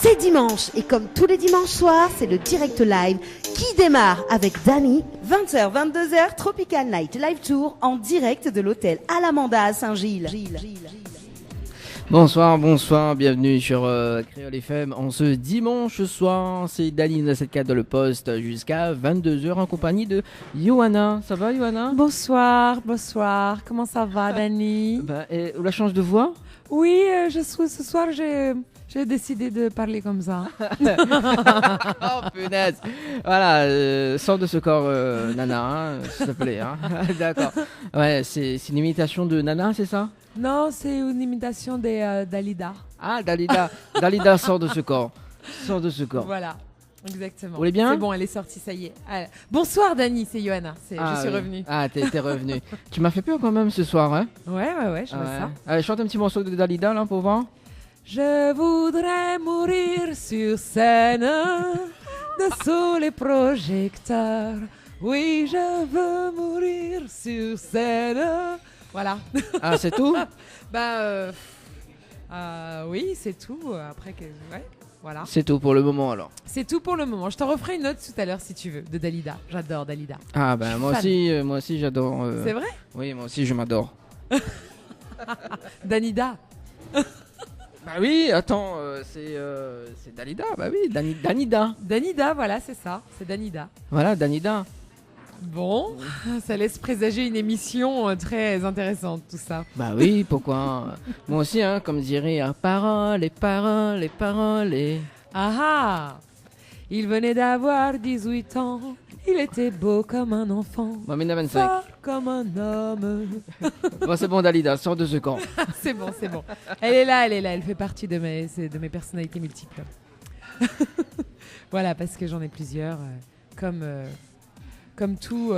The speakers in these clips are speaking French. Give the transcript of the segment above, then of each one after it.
C'est dimanche et comme tous les dimanches soirs, c'est le direct live qui démarre avec Dany. 20h, 22h, Tropical Night Live Tour en direct de l'hôtel Alamanda à Saint-Gilles. Bonsoir, bienvenue sur Créole FM en ce dimanche soir. C'est Dany de 74 de Le Poste jusqu'à 22h en compagnie de Johanna. Ça va, Johanna? Bonsoir. Comment ça va, Dany? Et la change de voix? Oui, ce soir, j'ai décidé de parler comme ça. Oh, punaise. Voilà, sors de ce corps, Nana, hein, s'il te plaît. Hein. D'accord. Ouais, c'est une imitation de Nana, c'est ça? Non, c'est une imitation de Dalida. Ah, Dalida. Dalida sort de ce corps. Voilà, exactement. Vous allez bien? C'est bon, elle est sortie, ça y est. Allez. Bonsoir, Dany, c'est Johanna. Je suis revenue. Ah, t'es revenue. Tu m'as fait peur quand même ce soir, hein? Ouais, je vois ça. Allez, chante un petit morceau de Dalida, là, pour voir. Je voudrais mourir sur scène, dessous les projecteurs. Oui, je veux mourir sur scène. Voilà. Ah, c'est tout? Oui, c'est tout. Après, ouais, voilà. C'est tout pour le moment, alors. C'est tout pour le moment. Je t'en referai une autre tout à l'heure si tu veux, de Dalida. J'adore Dalida. Ah, ben moi aussi j'adore. C'est vrai? Oui, moi aussi je m'adore. Danida. Bah oui, attends, c'est Dalida, bah oui, Danida. Danida, voilà, c'est ça, c'est Danida. Voilà, Danida. Bon, ça laisse présager une émission très intéressante, tout ça. Bah oui, pourquoi? Moi aussi, hein, comme dirait, paroles. Ah! Il venait d'avoir 18 ans, il était beau comme un enfant. Bon, 1925. Fort comme un homme. Bon, c'est bon, Dalida, sors de ce camp. C'est bon. Elle est là, elle fait partie de mes personnalités multiples. Voilà, parce que j'en ai plusieurs, comme toute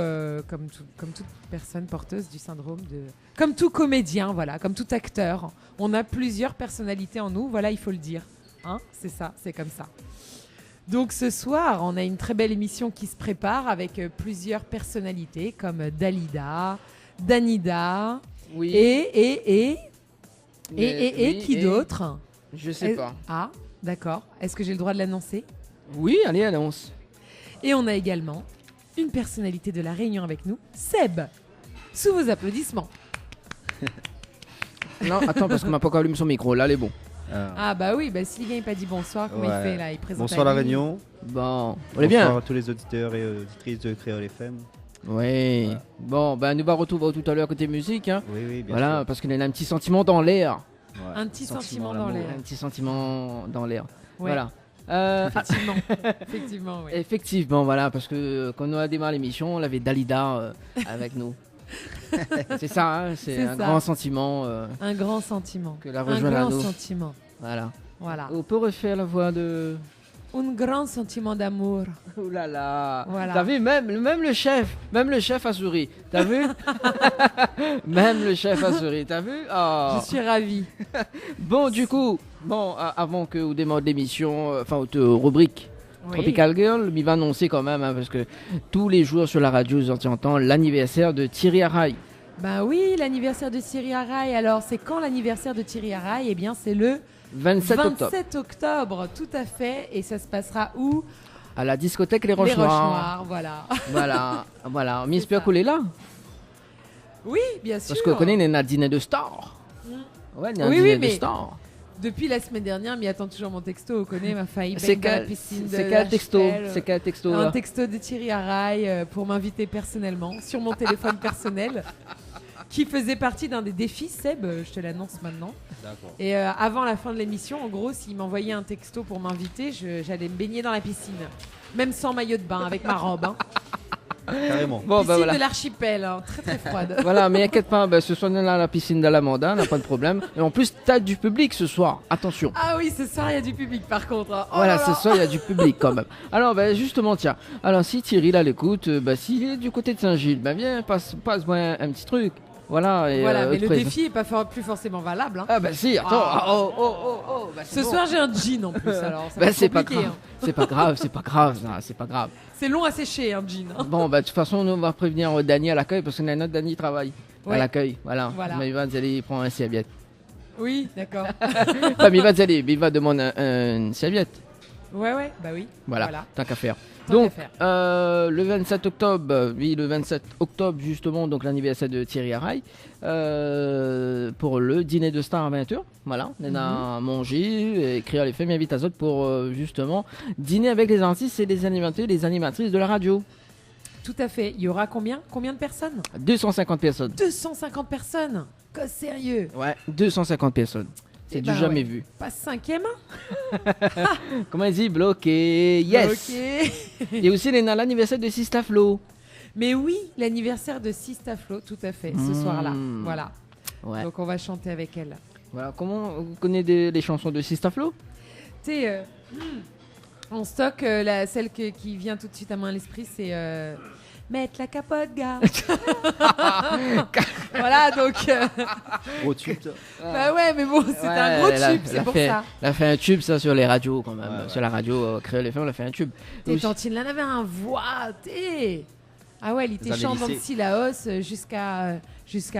personne porteuse du syndrome de... Comme tout comédien, voilà, comme tout acteur. On a plusieurs personnalités en nous, voilà, il faut le dire. Hein, c'est ça, c'est comme ça. Donc ce soir, on a une très belle émission qui se prépare avec plusieurs personnalités comme Dalida, Danida, Oui. et qui et d'autre? Je sais pas. Ah, d'accord. Est-ce que j'ai le droit de l'annoncer? Oui, allez, annonce. Et on a également une personnalité de La Réunion avec nous, Seb. Sous vos applaudissements. Non, attends, parce qu'on m'a pas encore allumé son micro, là, elle est bon. Ah bah oui, si le gars il pas dit bonsoir, comment il fait là? Il présente. Bonsoir La Réunion. Bon, on est bien. Bonsoir à tous les auditeurs et auditrices de Créole FM. Oui. Voilà. Bon, nous va retrouver tout à l'heure côté musique. Hein. Oui, bien voilà, sûr. parce qu'il y a un petit sentiment dans l'air. Ouais. Un petit sentiment dans l'air. Un petit sentiment dans l'air. Ouais. Voilà. Effectivement, oui. Effectivement, voilà, parce que quand on a démarré l'émission, on avait Dalida avec nous. C'est ça, hein, c'est un grand sentiment. Un grand sentiment. Que la rejoindre à nous. Un grand sentiment. Voilà. On peut refaire la voix de... Un grand sentiment d'amour. Ouh là là. Voilà. T'as vu, même le chef a souri. T'as vu? Même le chef a souri. T'as vu? Oh. Je suis ravie. Bon, du coup, avant que vous démarriez l'émission, votre rubrique Tropical Girl, il va annoncer quand même, hein, parce que tous les jours sur la radio, vous entendez l'anniversaire de Thierry Araï. Bah oui, l'anniversaire de Thierry Araï. Alors, c'est quand l'anniversaire de Thierry Araï? Eh bien, c'est le 27 octobre, tout à fait. Et ça se passera où? À la discothèque Les Roches Noires. Voilà. Miss Pierre est là? Oui, bien sûr. Parce qu'on connaît une dîner de star. Ouais, oui, de star. Depuis la semaine dernière, m'y attend toujours mon texto. On connaît ma faille. C'est quel texto? Un texto de Thierry Araï pour m'inviter personnellement sur mon téléphone personnel. Qui faisait partie d'un des défis, Seb, je te l'annonce maintenant. D'accord. Et avant la fin de l'émission, en gros, s'il m'envoyait un texto pour m'inviter, j'allais me baigner dans la piscine. Même sans maillot de bain, avec ma robe. Hein. Carrément. Piscine de l'archipel, hein, très très froide. Voilà, mais inquiète pas, ce soir on est là à la piscine d'Alamanda, n'a pas de problème. Et en plus, t'as du public ce soir, attention. Ah oui, ce soir il y a du public par contre. Hein. Oh voilà, ce soir il y a du public quand même. Alors, justement, tiens, alors si Thierry là l'écoute, s'il est du côté de Saint-Gilles, viens, passe-moi un petit truc. Voilà, mais le défi est pas plus forcément valable. Hein. Ah si, attends. Ce soir j'ai un jean en plus, alors ça c'est pas compliqué. grave. C'est pas grave. C'est long à sécher un jean. Hein. Bon, de toute façon, on va prévenir Dany à l'accueil parce qu'on a notre Dany travaille à l'accueil. Voilà. Mais il va aller prendre un serviette. Oui, d'accord. Enfin, Miva demande une serviette. Ouais, bah oui. Voilà, tant qu'à faire. Tant Donc, qu'à faire. le 27 octobre, le 27 octobre, justement, donc l'anniversaire de Thierry Haraï, pour le dîner de star à 20h. Voilà, on a mangé, et Créole FM invite à autres pour, justement, dîner avec les artistes et les animateurs, les animatrices de la radio. Tout à fait. Il y aura combien de personnes? 250 personnes. 250 personnes. Que sérieux? Ouais, 250 personnes. C'est du jamais vu. Pas 5e? Comment elle dit? Bloqué. Yes. Ok. Et aussi, l'anniversaire de Sista Flo. Mais oui, l'anniversaire de Sista Flo, tout à fait, ce soir-là. Voilà. Ouais. Donc on va chanter avec elle. Voilà. Comment vous connaissez les chansons de Sista Flo? Tu sais, en stock, celle qui vient tout de suite à moi à l'esprit, c'est mettre la capote, gars. Voilà, donc. Gros tube, ça. Bah ouais, mais bon, c'est un gros tube, c'est pour ça. Elle a fait un tube, ça, sur les radios, quand même. Ouais, sur la radio Créole FM, elle a fait un tube. T'es Tantine, elle avait un voix, t'es. Ah ouais, elle était Vous avez chante dans le lycée. Silaos jusqu'à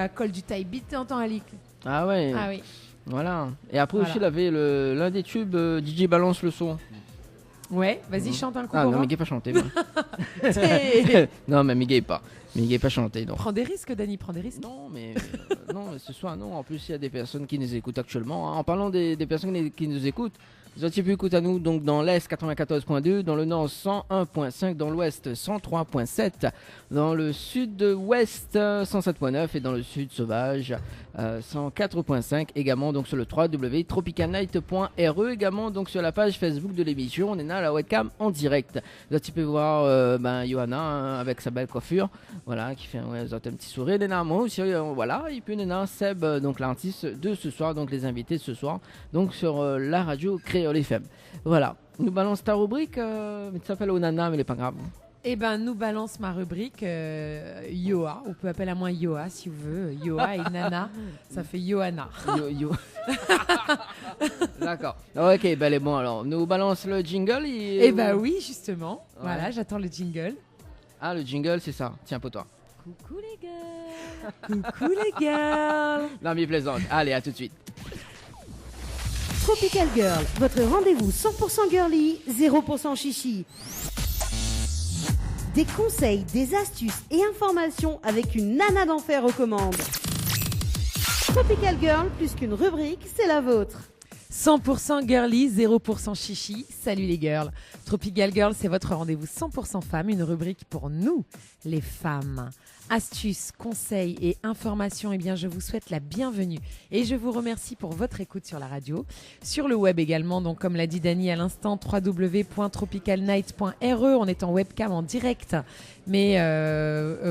Col du Taïbit, t'es en temps à l'IC. Ah ouais. Ah oui. Voilà. Et après Voilà. aussi, elle avait l'un des tubes, DJ Balance le son. Ouais, vas-y, chante un coup Ah pour non, moi. Miguel pas chanté. moi. T'es- Non, mais Miguel pas. Miguel pas chanté, non. Prends des risques, Dani, prends des risques. Non, mais non, mais ce soir, non. En plus, il y a des personnes qui nous écoutent actuellement. En parlant des personnes qui nous écoutent, vous avez pu écouter à nous donc dans l'Est 94.2, dans le Nord 101.5, dans l'Ouest 103.7, dans le Sud-Ouest 107.9 et dans le Sud Sauvage 104.5. Également donc sur le www.tropicalnight.re, également donc sur la page Facebook de l'émission. On est là à la webcam en direct. Là, tu peux voir Johanna avec sa belle coiffure, voilà, qui fait un petit sourire. Nena, moi aussi, voilà. Et puis Nena, Seb, donc l'artiste de ce soir, donc les invités de ce soir, donc sur la radio Créole FM. Voilà. Nous balance ta rubrique, mais tu s'appelles Onana, mais elle est pas grave. Eh ben, nous balance ma rubrique Yoa. On peut appeler à moi Yoa si vous voulez. Yoa et Nana, ça fait Yohana. Yo. D'accord. Ok, ben elle est bon alors. Nous balance le jingle. Eh ben oui, justement. Ouais. Voilà, j'attends le jingle. Ah, le jingle, c'est ça. Tiens, pour toi. Coucou les gars. Coucou les gars. Non, mais plaisante. Allez, à tout de suite. Tropical Girl, votre rendez-vous 100% girly, 0% chichi. Des conseils, des astuces et informations avec une nana d'enfer aux commandes. Tropical Girl, plus qu'une rubrique, c'est la vôtre. 100% girly, 0% chichi. Salut les girls. Tropical Girl, c'est votre rendez-vous 100% femme, une rubrique pour nous, les femmes. Astuces, conseils et informations, eh bien, je vous souhaite la bienvenue et je vous remercie pour votre écoute sur la radio, sur le web également, donc comme l'a dit Dani à l'instant, www.tropicalnight.re, on est en webcam en direct, mais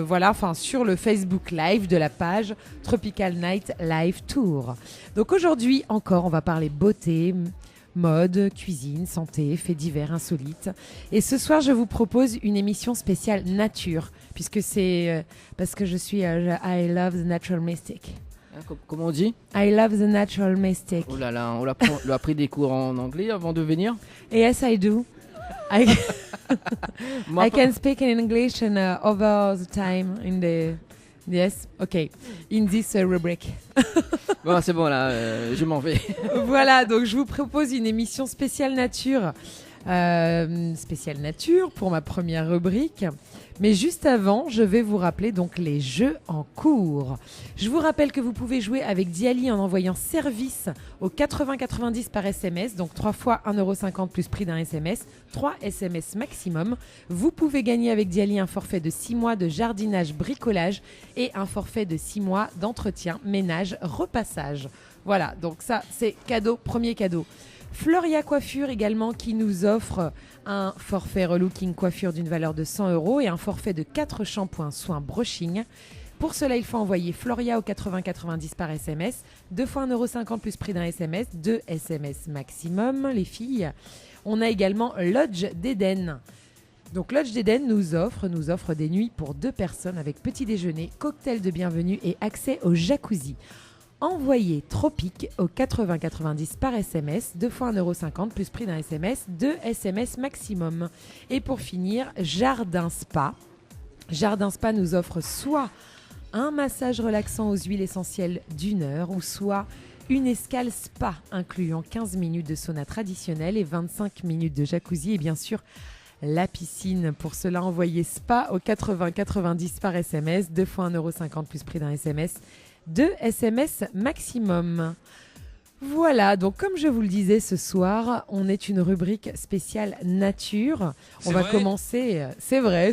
voilà, enfin sur le Facebook Live de la page Tropical Night Live Tour. Donc aujourd'hui encore, on va parler beauté, mode, cuisine, santé, faits divers, insolites. Et ce soir, je vous propose une émission spéciale nature, puisque c'est parce que je suis I love the natural mystic. Hein, comment on dit? I love the natural mystic. Oh là là, on l'a pris des cours en anglais avant de venir. Yes, I do. I Moi, can speak in English and over the time in the... Yes, okay. In this rubric. Bon, c'est bon là, je m'en vais. Voilà, donc je vous propose une émission spéciale nature. Spéciale nature pour ma première rubrique. Mais juste avant, je vais vous rappeler donc les jeux en cours. Je vous rappelle que vous pouvez jouer avec Diali en envoyant service au 8090 par SMS, donc 3 fois 1,50€ plus prix d'un SMS, 3 SMS maximum. Vous pouvez gagner avec Diali un forfait de 6 mois de jardinage bricolage et un forfait de 6 mois d'entretien, ménage, repassage. Voilà, donc ça c'est cadeau, premier cadeau. Floria Coiffure également qui nous offre un forfait relooking coiffure d'une valeur de 100€ et un forfait de 4 shampoings soins brushing. Pour cela, il faut envoyer Floria au 8090 par SMS, 2 fois 1,50€ plus prix d'un SMS, 2 SMS maximum, les filles. On a également Lodge d'Eden. Donc Lodge d'Eden nous offre des nuits pour 2 personnes avec petit déjeuner, cocktail de bienvenue et accès au jacuzzi. Envoyez Tropique au 8090 par SMS, 2 fois 1,50€ plus prix d'un SMS, 2 SMS maximum. Et pour finir, Jardin Spa. Jardin Spa nous offre soit un massage relaxant aux huiles essentielles d'1 heure ou soit une escale spa incluant 15 minutes de sauna traditionnel et 25 minutes de jacuzzi et bien sûr la piscine. Pour cela, envoyez spa au 80 90 par SMS, 2 fois 1,50 € plus prix d'un SMS, 2 SMS maximum. Voilà, donc comme je vous le disais ce soir, on est une rubrique spéciale nature. On va commencer, c'est vrai,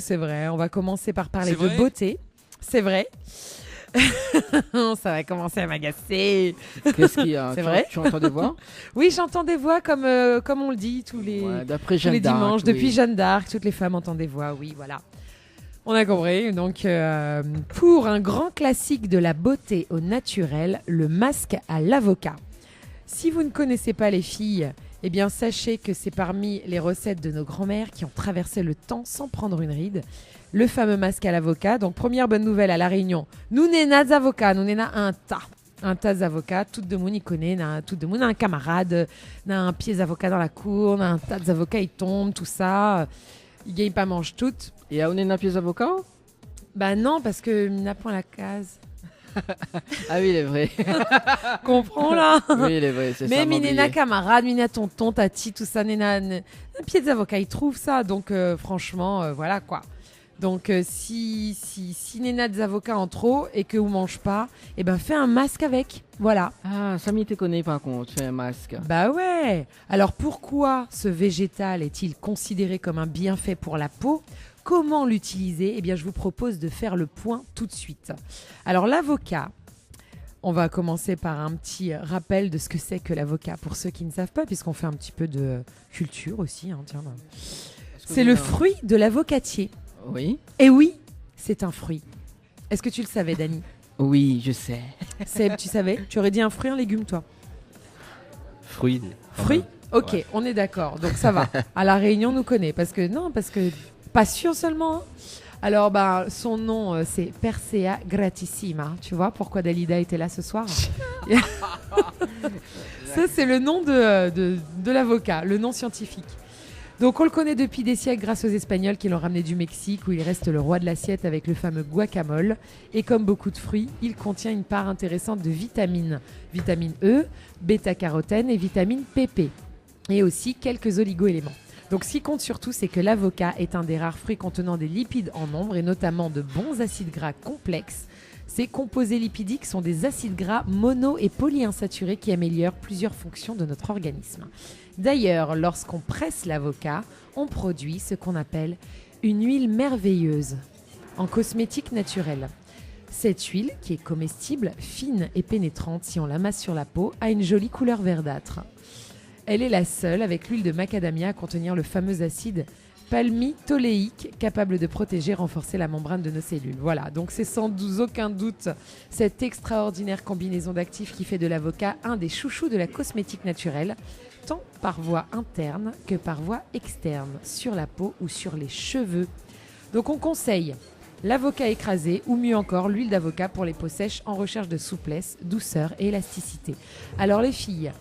on va commencer par parler de beauté. C'est vrai. Ça va commencer à m'agacer. Qu'est-ce qu'il y a? C'est vrai. Tu entends des voix? Oui, j'entends des voix comme on le dit tous les, d'après tous les Jeanne d'Arc, dimanches. oui. Depuis Jeanne d'Arc, toutes les femmes entendent des voix, oui, voilà. On a compris. Donc, pour un grand classique de la beauté au naturel, le masque à l'avocat. Si vous ne connaissez pas les filles, eh bien sachez que c'est parmi les recettes de nos grands-mères qui ont traversé le temps sans prendre une ride. Le fameux masque à l'avocat. Donc première bonne nouvelle à La Réunion, nous n'avons avocats, nous n'avons un tas d'avocats, tout le monde y connaît, tout le monde a un camarade, a un pied d'avocat dans la cour, a un tas d'avocats, ils tombent, tout ça, ils gagnent pas mange toutes. Et on est un pied avocat? Bah non, parce que n'a point la case. Ah oui, il est vrai. Comprends là. Oui, il est vrai, c'est ça. Mais Minena camarade, Minena tonton, tati, tout ça, Nena, un pied d'avocat, ils trouvent ça. Donc franchement, voilà quoi. Donc si Nena des avocats en trop et que vous mange pas, eh ben fais un masque avec. Voilà. Ah, ça m'y te connaît par contre, fais un masque. Bah ouais. Alors pourquoi ce végétal est-il considéré comme un bienfait pour la peau ? Comment l'utiliser ? Eh bien, je vous propose de faire le point tout de suite. Alors, l'avocat, on va commencer par un petit rappel de ce que c'est que l'avocat, pour ceux qui ne savent pas, puisqu'on fait un petit peu de culture aussi. Hein, tiens. C'est le fruit de l'avocatier. Oui. Et oui, c'est un fruit. Est-ce que tu le savais, Dani ? Oui, je sais. Seb, tu savais ? Tu aurais dit un fruit, un légume, toi ? Fruit. Fruit ? Ok, Ouais. on est d'accord. Donc, ça va. À La Réunion, on nous connaît. Parce que pas sûr seulement. Hein. Alors, son nom, c'est Persea gratissima. Tu vois pourquoi Dalida était là ce soir ? Ça, c'est le nom de l'avocat, le nom scientifique. Donc, on le connaît depuis des siècles grâce aux Espagnols qui l'ont ramené du Mexique, où il reste le roi de l'assiette avec le fameux guacamole. Et comme beaucoup de fruits, il contient une part intéressante de vitamines. Vitamine E, bêta-carotène et vitamine PP. Et aussi quelques oligo-éléments. Donc, ce qui compte surtout, c'est que l'avocat est un des rares fruits contenant des lipides en nombre et notamment de bons acides gras complexes. Ces composés lipidiques sont des acides gras mono- et polyinsaturés qui améliorent plusieurs fonctions de notre organisme. D'ailleurs, lorsqu'on presse l'avocat, on produit ce qu'on appelle une huile merveilleuse en cosmétique naturelle. Cette huile, qui est comestible, fine et pénétrante si on la masse sur la peau, a une jolie couleur verdâtre. Elle est la seule, avec l'huile de macadamia, à contenir le fameux acide palmitoléique, capable de protéger et renforcer la membrane de nos cellules. Voilà, donc c'est sans aucun doute cette extraordinaire combinaison d'actifs qui fait de l'avocat un des chouchous de la cosmétique naturelle, tant par voie interne que par voie externe, sur la peau ou sur les cheveux. Donc on conseille l'avocat écrasé ou mieux encore l'huile d'avocat pour les peaux sèches en recherche de souplesse, douceur et élasticité. Alors les filles,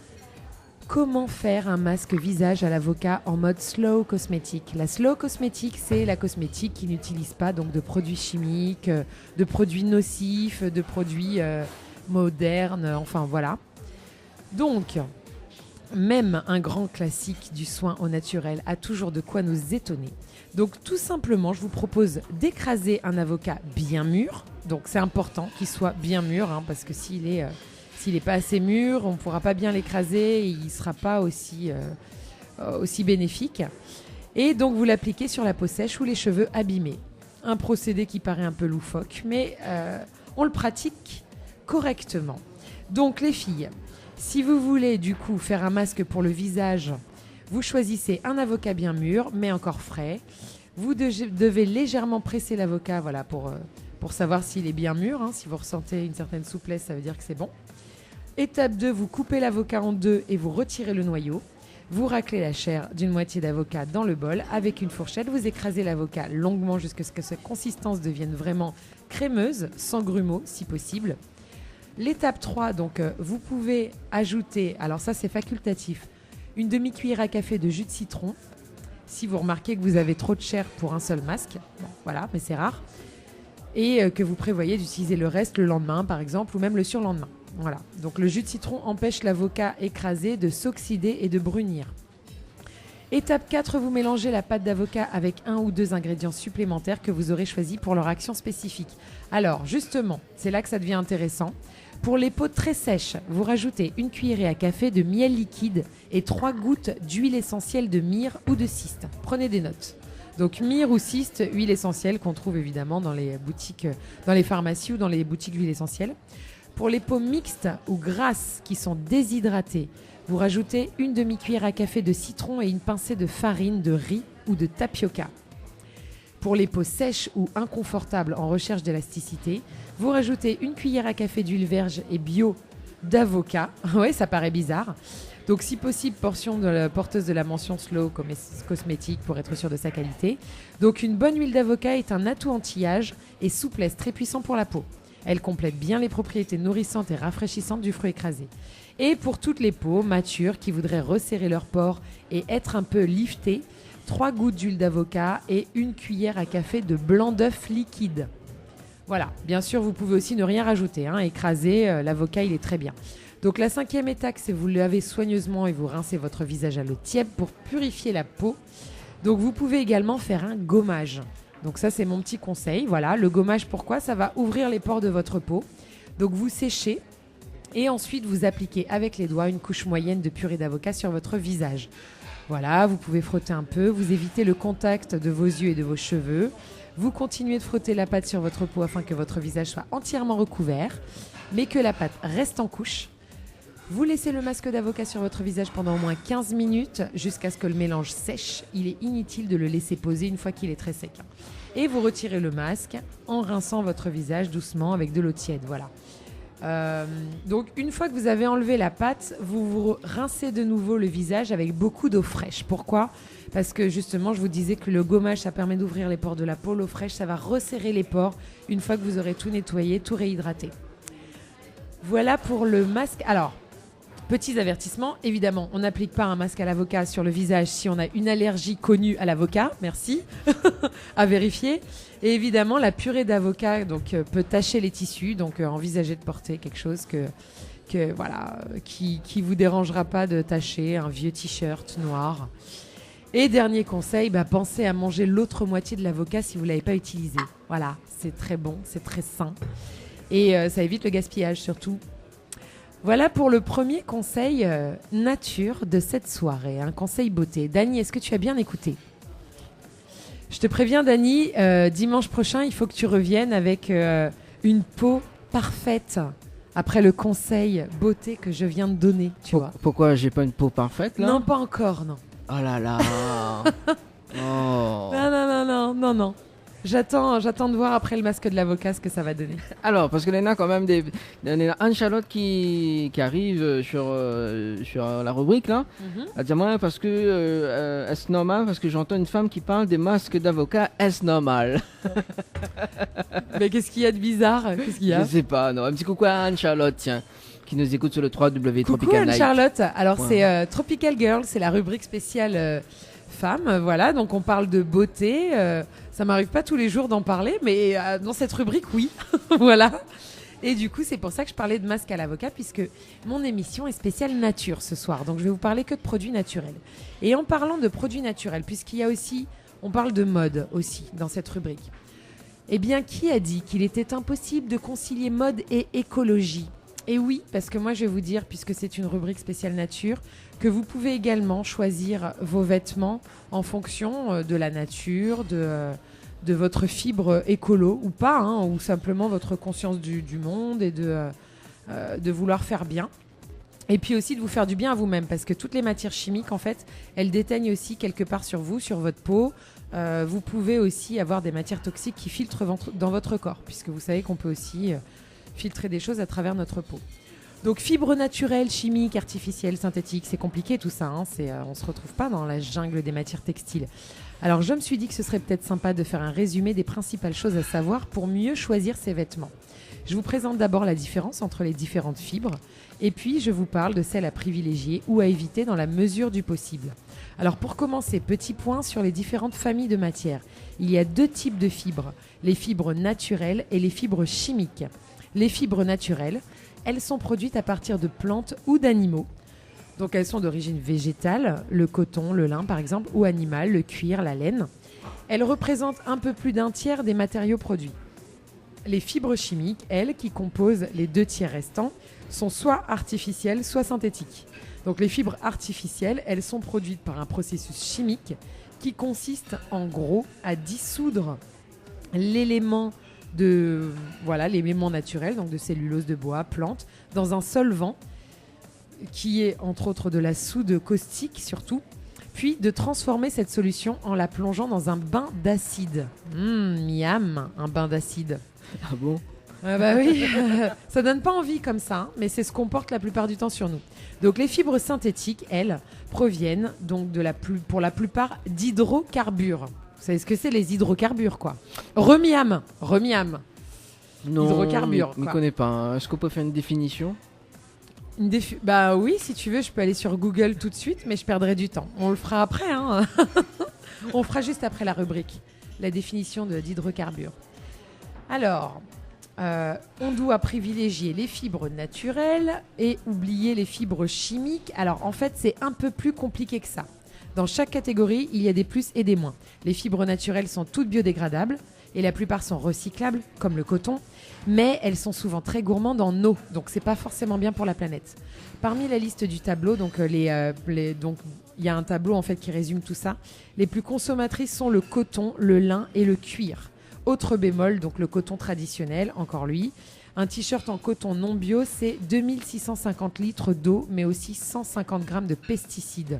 comment faire un masque visage à l'avocat en mode slow cosmétique ? La slow cosmétique, c'est la cosmétique qui n'utilise pas donc de produits chimiques, de produits nocifs, de produits modernes, enfin voilà. Donc, même un grand classique du soin au naturel a toujours de quoi nous étonner. Donc tout simplement, je vous propose d'écraser un avocat bien mûr. Donc c'est important qu'il soit bien mûr, hein, parce que s'il est pas assez mûr, on ne pourra pas bien l'écraser et il ne sera pas aussi bénéfique. Et donc vous l'appliquez sur la peau sèche ou les cheveux abîmés. Un procédé qui paraît un peu loufoque, mais on le pratique correctement. Donc les filles, si vous voulez du coup faire un masque pour le visage, vous choisissez un avocat bien mûr, mais encore frais. Vous devez légèrement presser l'avocat, voilà, pour savoir s'il est bien mûr. Hein. Si vous ressentez une certaine souplesse, ça veut dire que c'est bon. Étape 2, vous coupez l'avocat en deux et vous retirez le noyau. Vous raclez la chair d'une moitié d'avocat dans le bol. Avec une fourchette, vous écrasez l'avocat longuement jusqu'à ce que sa consistance devienne vraiment crémeuse, sans grumeaux si possible. L'étape 3, donc vous pouvez ajouter, alors ça c'est facultatif, une demi-cuillère à café de jus de citron. Si vous remarquez que vous avez trop de chair pour un seul masque, bon, voilà, mais c'est rare. Et que vous prévoyez d'utiliser le reste le lendemain par exemple ou même le surlendemain. Voilà. Donc le jus de citron empêche l'avocat écrasé de s'oxyder et de brunir. Étape 4, vous mélangez la pâte d'avocat avec 1 ou 2 ingrédients supplémentaires que vous aurez choisis pour leur action spécifique. Alors, justement, c'est là que ça devient intéressant. Pour les peaux très sèches, vous rajoutez 1 cuillerée à café de miel liquide et 3 gouttes d'huile essentielle de myrrhe ou de cyste. Prenez des notes. Donc myrrhe ou cyste, huile essentielle qu'on trouve évidemment dans les boutiques, dans les pharmacies ou dans les boutiques d'huile essentielle. Pour les peaux mixtes ou grasses qui sont déshydratées, vous rajoutez 1 demi-cuillère à café de citron et une pincée de farine de riz ou de tapioca. Pour les peaux sèches ou inconfortables en recherche d'élasticité, vous rajoutez 1 cuillère à café d'huile vierge et bio d'avocat. Ouais, ça paraît bizarre. Donc si possible, portion de la porteuse de la mention Slow cosmétique pour être sûr de sa qualité. Donc une bonne huile d'avocat est un atout anti-âge et souplesse très puissant pour la peau. Elle complète bien les propriétés nourrissantes et rafraîchissantes du fruit écrasé. Et pour toutes les peaux matures qui voudraient resserrer leurs pores et être un peu liftées, 3 gouttes d'huile d'avocat et 1 cuillère à café de blanc d'œuf liquide. Voilà, bien sûr, vous pouvez aussi ne rien rajouter. Écraser, l'avocat, il est très bien. Donc la 5e étape, c'est vous lavez soigneusement et vous rincez votre visage à l'eau tiède pour purifier la peau. Donc vous pouvez également faire un gommage. Donc ça, c'est mon petit conseil. Voilà, le gommage, pourquoi ? Ça va ouvrir les pores de votre peau. Donc vous séchez et ensuite vous appliquez avec les doigts une couche moyenne de purée d'avocat sur votre visage. Voilà, vous pouvez frotter un peu, vous évitez le contact de vos yeux et de vos cheveux. Vous continuez de frotter la pâte sur votre peau afin que votre visage soit entièrement recouvert, mais que la pâte reste en couche. Vous laissez le masque d'avocat sur votre visage pendant au moins 15 minutes jusqu'à ce que le mélange sèche. Il est inutile de le laisser poser une fois qu'il est très sec. Et vous retirez le masque en rinçant votre visage doucement avec de l'eau tiède. Voilà. Donc une fois que vous avez enlevé la pâte, vous rincez de nouveau le visage avec beaucoup d'eau fraîche. Pourquoi ? Parce que justement, je vous disais que le gommage, ça permet d'ouvrir les pores de la peau. L'eau fraîche, ça va resserrer les pores une fois que vous aurez tout nettoyé, tout réhydraté. Voilà pour le masque. Alors, petits avertissements, évidemment, on n'applique pas un masque à l'avocat sur le visage si on a une allergie connue à l'avocat, merci, à vérifier. Et évidemment, la purée d'avocat peut tacher les tissus, donc envisagez de porter quelque chose qui vous dérangera pas de tacher, un vieux t-shirt noir. Et dernier conseil, pensez à manger l'autre moitié de l'avocat si vous ne l'avez pas utilisé. Voilà, c'est très bon, c'est très sain. Et ça évite le gaspillage surtout. Voilà pour le premier conseil nature de cette soirée, un conseil beauté. Dany, est-ce que tu as bien écouté ? Je te préviens, Dany, dimanche prochain, il faut que tu reviennes avec une peau parfaite après le conseil beauté que je viens de donner, tu vois. Pourquoi j'ai pas une peau parfaite là ? Non, pas encore, non. Oh là là. Oh. Non. J'attends de voir après le masque de l'avocat ce que ça va donner. Alors, parce qu'il y en a quand même Anne-Charlotte qui arrive sur la rubrique là. Elle dit moi parce que est-ce normal parce que j'entends une femme qui parle des masques d'avocat, est-ce normal ? Mais qu'est-ce qu'il y a de bizarre ? Je sais pas, non. Un petit coucou à Anne-Charlotte, tiens, qui nous écoute sur le 3W Coucou Tropical Night. Anne-Charlotte. Alors Ouais. c'est Tropical Girl, c'est la rubrique spéciale femmes. Voilà, donc on parle de beauté. Ça m'arrive pas tous les jours d'en parler, mais dans cette rubrique, oui. Voilà. Et du coup, c'est pour ça que je parlais de masque à l'avocat, puisque mon émission est spéciale nature ce soir. Donc je vais vous parler que de produits naturels. Et en parlant de produits naturels, puisqu'il y a aussi, on parle de mode aussi dans cette rubrique. Eh bien, qui a dit qu'il était impossible de concilier mode et écologie ? Et oui, parce que moi je vais vous dire, puisque c'est une rubrique spéciale nature, que vous pouvez également choisir vos vêtements en fonction de la nature, de votre fibre écolo ou pas, ou simplement votre conscience du monde et de vouloir faire bien. Et puis aussi de vous faire du bien à vous-même, parce que toutes les matières chimiques, en fait, elles déteignent aussi quelque part sur vous, sur votre peau. Vous pouvez aussi avoir des matières toxiques qui filtrent dans votre corps, puisque vous savez qu'on peut aussi filtrer des choses à travers notre peau. Donc fibres naturelles, chimiques, artificielles, synthétiques, c'est compliqué tout ça. On ne se retrouve pas dans la jungle des matières textiles. Alors je me suis dit que ce serait peut-être sympa de faire un résumé des principales choses à savoir pour mieux choisir ses vêtements. Je vous présente d'abord la différence entre les différentes fibres et puis je vous parle de celles à privilégier ou à éviter dans la mesure du possible. Alors pour commencer, petit point sur les différentes familles de matières. Il y a 2 types de fibres, les fibres naturelles et les fibres chimiques. Les fibres naturelles, elles sont produites à partir de plantes ou d'animaux. Donc elles sont d'origine végétale, le coton, le lin par exemple, ou animal, le cuir, la laine. Elles représentent un peu plus d'un tiers des matériaux produits. Les fibres chimiques, elles, qui composent les 2 tiers restants, sont soit artificielles, soit synthétiques. Donc les fibres artificielles, elles sont produites par un processus chimique qui consiste en gros à dissoudre l'élément l'élément naturel, donc de cellulose, de bois, plantes, dans un solvant qui est entre autres de la soude caustique surtout, puis de transformer cette solution en la plongeant dans un bain d'acide. Miam, un bain d'acide. Ah bon? Ah bah oui, ça donne pas envie comme ça, hein, mais c'est ce qu'on porte la plupart du temps sur nous. Donc les fibres synthétiques, elles, proviennent donc pour la plupart d'hydrocarbures. Vous savez ce que c'est les hydrocarbures, quoi? Remiam. Non, Hydrocarbures, je ne quoi. connais pas. Hein. Est-ce qu'on peut faire une définition? Bah oui, si tu veux, je peux aller sur Google tout de suite, mais je perdrai du temps. On le fera après, hein. On le fera juste après la rubrique, la définition d'hydrocarbures. Alors, on doit privilégier les fibres naturelles et oublier les fibres chimiques. Alors, en fait, c'est un peu plus compliqué que ça. Dans chaque catégorie, il y a des plus et des moins. Les fibres naturelles sont toutes biodégradables et la plupart sont recyclables, comme le coton, mais elles sont souvent très gourmandes en eau, donc c'est pas forcément bien pour la planète. Parmi la liste du tableau, donc il y a un tableau en fait qui résume tout ça. Les plus consommatrices sont le coton, le lin et le cuir. Autre bémol, donc le coton traditionnel, encore lui. Un t-shirt en coton non bio, c'est 2650 litres d'eau, mais aussi 150 grammes de pesticides.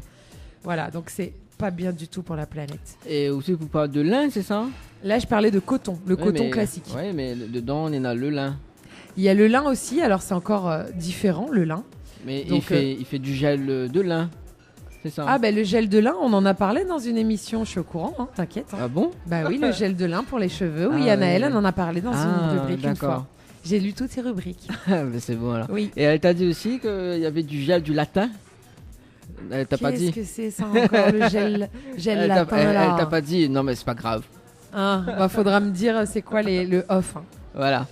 Voilà, donc c'est pas bien du tout pour la planète. Et aussi, vous parlez de lin, c'est ça? Là, je parlais de coton, le coton classique. Oui, mais dedans, on a le lin. Il y a le lin aussi, alors c'est encore différent, le lin. Mais donc, il fait du gel de lin, c'est ça? Ah, ben le gel de lin, on en a parlé dans une émission, je suis au courant, hein, t'inquiète. Hein. Ah bon? Bah oui, le gel de lin pour les cheveux. Oui, Ah, Anaëlle, ouais. elle en a parlé dans une rubrique une d'accord. fois. J'ai lu toutes ces rubriques. Mais c'est bon alors. Oui. Et elle t'a dit aussi qu'il y avait du gel du latin? Elle t'a pas dit? Qu'est-ce que c'est ça encore, le gel latin elle là t'a pas dit? Non, mais c'est pas grave. Ah, bah faudra me dire c'est quoi le off. Hein. Voilà.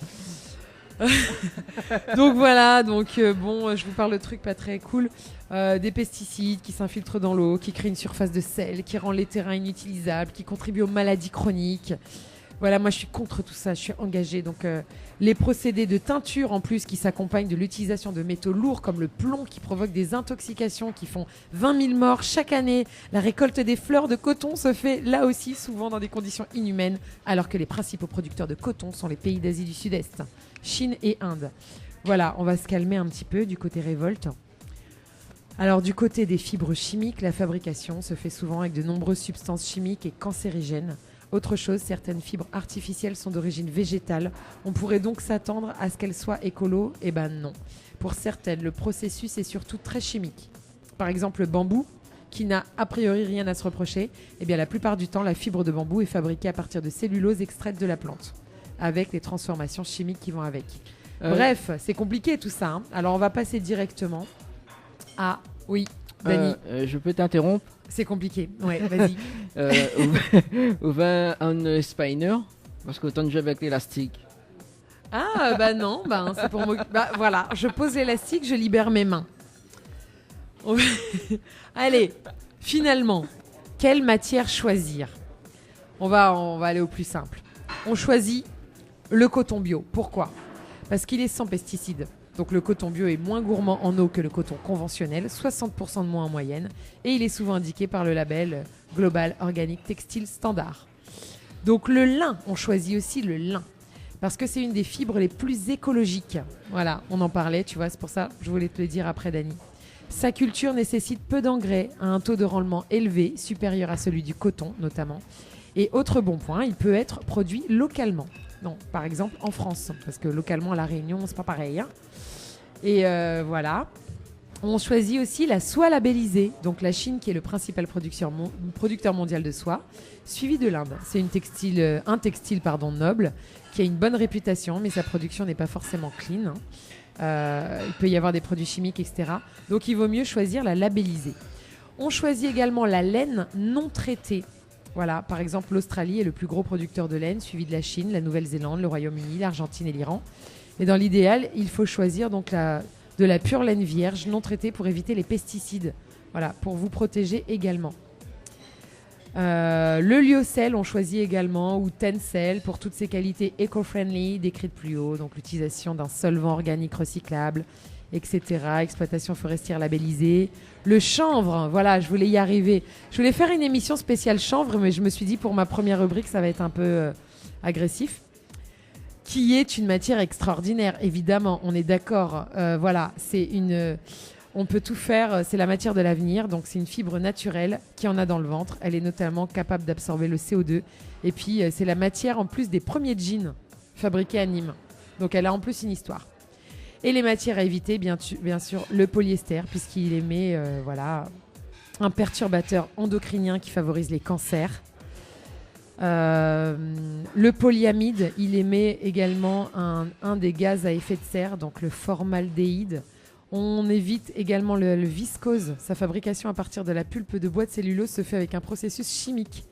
Donc voilà, bon, je vous parle de trucs pas très cool. Des pesticides qui s'infiltrent dans l'eau, qui créent une surface de sel, qui rend les terrains inutilisables, qui contribuent aux maladies chroniques. Voilà, moi je suis contre tout ça, je suis engagée. Donc les procédés de teinture en plus qui s'accompagnent de l'utilisation de métaux lourds comme le plomb qui provoquent des intoxications qui font 20 000 morts chaque année. La récolte des fleurs de coton se fait là aussi souvent dans des conditions inhumaines alors que les principaux producteurs de coton sont les pays d'Asie du Sud-Est, Chine et Inde. Voilà, on va se calmer un petit peu du côté révolte. Alors du côté des fibres chimiques, la fabrication se fait souvent avec de nombreuses substances chimiques et cancérigènes. Autre chose, certaines fibres artificielles sont d'origine végétale. On pourrait donc s'attendre à ce qu'elles soient écolo. Eh ben non. Pour certaines, le processus est surtout très chimique. Par exemple, le bambou, qui n'a a priori rien à se reprocher, eh bien la plupart du temps, la fibre de bambou est fabriquée à partir de cellulose extraite de la plante, avec les transformations chimiques qui vont avec. Bref, c'est compliqué tout ça. Hein. Alors on va passer directement à... Oui, Dani. Je peux t'interrompre? C'est compliqué. Ouais, vas-y. Ou bien un spinner, parce que autant de jouer avec l'élastique. Ah, bah non, bah, c'est pour moi. Bah voilà, je pose l'élastique, je libère mes mains. Allez, finalement, quelle matière choisir? On va aller au plus simple. On choisit le coton bio. Pourquoi? Parce qu'il est sans pesticides. Donc le coton bio est moins gourmand en eau que le coton conventionnel, 60% de moins en moyenne, et il est souvent indiqué par le label Global Organic Textile Standard. Donc le lin, on choisit aussi le lin, parce que c'est une des fibres les plus écologiques. Voilà, on en parlait, tu vois, c'est pour ça que je voulais te le dire après, Dani. Sa culture nécessite peu d'engrais, a un taux de rendement élevé, supérieur à celui du coton notamment. Et autre bon point, il peut être produit localement. Non, par exemple en France, parce que localement à La Réunion, c'est pas pareil. Hein. Et voilà. On choisit aussi la soie labellisée, donc la Chine qui est le principal producteur mondial de soie, suivi de l'Inde. C'est un textile noble qui a une bonne réputation, mais sa production n'est pas forcément clean. Hein. Il peut y avoir des produits chimiques, etc. Donc il vaut mieux choisir la labellisée. On choisit également la laine non traitée. Voilà, par exemple, l'Australie est le plus gros producteur de laine, suivi de la Chine, la Nouvelle-Zélande, le Royaume-Uni, l'Argentine et l'Iran. Mais dans l'idéal, il faut choisir donc de la pure laine vierge non traitée pour éviter les pesticides. Voilà, pour vous protéger également. Le lyocell, on choisit également, ou tencel pour toutes ses qualités éco-friendly décrites plus haut, donc l'utilisation d'un solvant organique recyclable, etc. Exploitation forestière labellisée. Le chanvre, voilà, je voulais y arriver. Je voulais faire une émission spéciale chanvre, mais je me suis dit pour ma première rubrique, ça va être un peu agressif. Qui est une matière extraordinaire, évidemment, on est d'accord. Voilà, on peut tout faire, c'est la matière de l'avenir, donc c'est une fibre naturelle qui en a dans le ventre. Elle est notamment capable d'absorber le CO2. Et puis, c'est la matière en plus des premiers jeans fabriqués à Nîmes. Donc, elle a en plus une histoire. Et les matières à éviter, bien sûr, le polyester, puisqu'il émet un perturbateur endocrinien qui favorise les cancers. Le polyamide, il émet également un des gaz à effet de serre, donc le formaldéhyde. On évite également le viscose. Sa fabrication à partir de la pulpe de bois de cellulose se fait avec un processus chimique.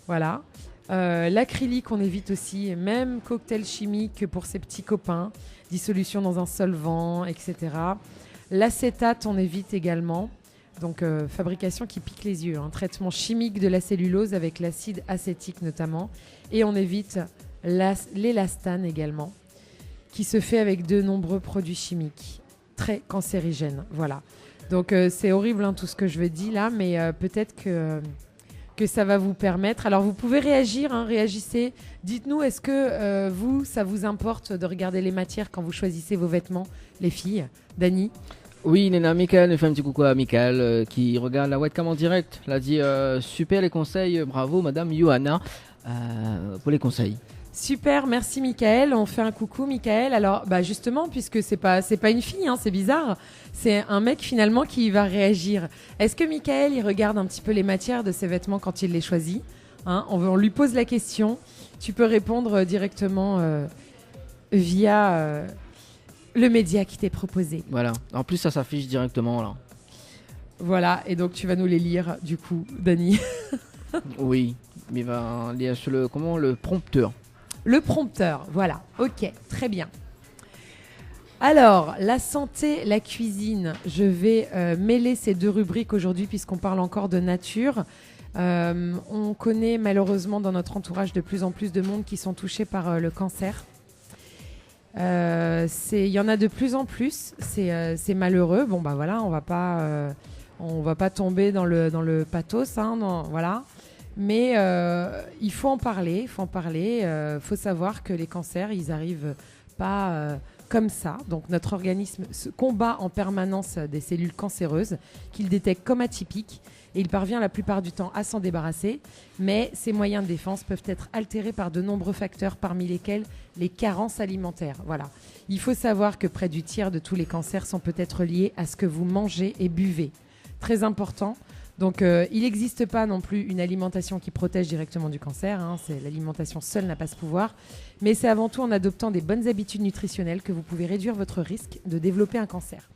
Voilà. L'acrylique, on évite aussi, même cocktail chimique pour ses petits copains, dissolution dans un solvant, etc. L'acétate, on évite également. Donc, fabrication qui pique les yeux. Traitement chimique de la cellulose avec l'acide acétique notamment. Et on évite l'élastane également, qui se fait avec de nombreux produits chimiques très cancérigènes. Voilà. Donc, c'est horrible tout ce que je veux dire là, mais peut-être que ça va vous permettre. Alors, vous pouvez réagir, réagissez. Dites-nous, est-ce que ça vous importe de regarder les matières quand vous choisissez vos vêtements, les filles? Dani? Oui, Nena, Michael, me fait un petit coucou à Michael qui regarde la webcam en direct. Elle a dit super les conseils, bravo Madame Johanna pour les conseils. Super, merci Michael. On fait un coucou Michael. Alors, justement, puisque c'est pas une fille, c'est bizarre. C'est un mec finalement qui va réagir. Est-ce que Michael, il regarde un petit peu les matières de ses vêtements quand il les choisit? On lui pose la question. Tu peux répondre directement via le média qui t'est proposé. Voilà. En plus, ça s'affiche directement là. Voilà. Et donc, tu vas nous les lire du coup, Dani. Oui, mais il va lire sur le prompteur. Le prompteur, voilà. Ok, très bien. Alors, la santé, la cuisine. Je vais mêler ces deux rubriques aujourd'hui puisqu'on parle encore de nature. On connaît malheureusement dans notre entourage de plus en plus de monde qui sont touchés par le cancer. Il y en a de plus en plus. C'est malheureux. Bon, voilà, on va pas tomber dans le pathos, voilà. Mais il faut en parler, faut savoir que les cancers, ils arrivent pas comme ça. Donc notre organisme se combat en permanence des cellules cancéreuses qu'il détecte comme atypiques et il parvient la plupart du temps à s'en débarrasser. Mais ces moyens de défense peuvent être altérés par de nombreux facteurs, parmi lesquels les carences alimentaires. Voilà. Il faut savoir que près du tiers de tous les cancers sont peut-être liés à ce que vous mangez et buvez. Très important. Donc, il n'existe pas non plus une alimentation qui protège directement du cancer. L'alimentation seule n'a pas ce pouvoir. Mais c'est avant tout en adoptant des bonnes habitudes nutritionnelles que vous pouvez réduire votre risque de développer un cancer.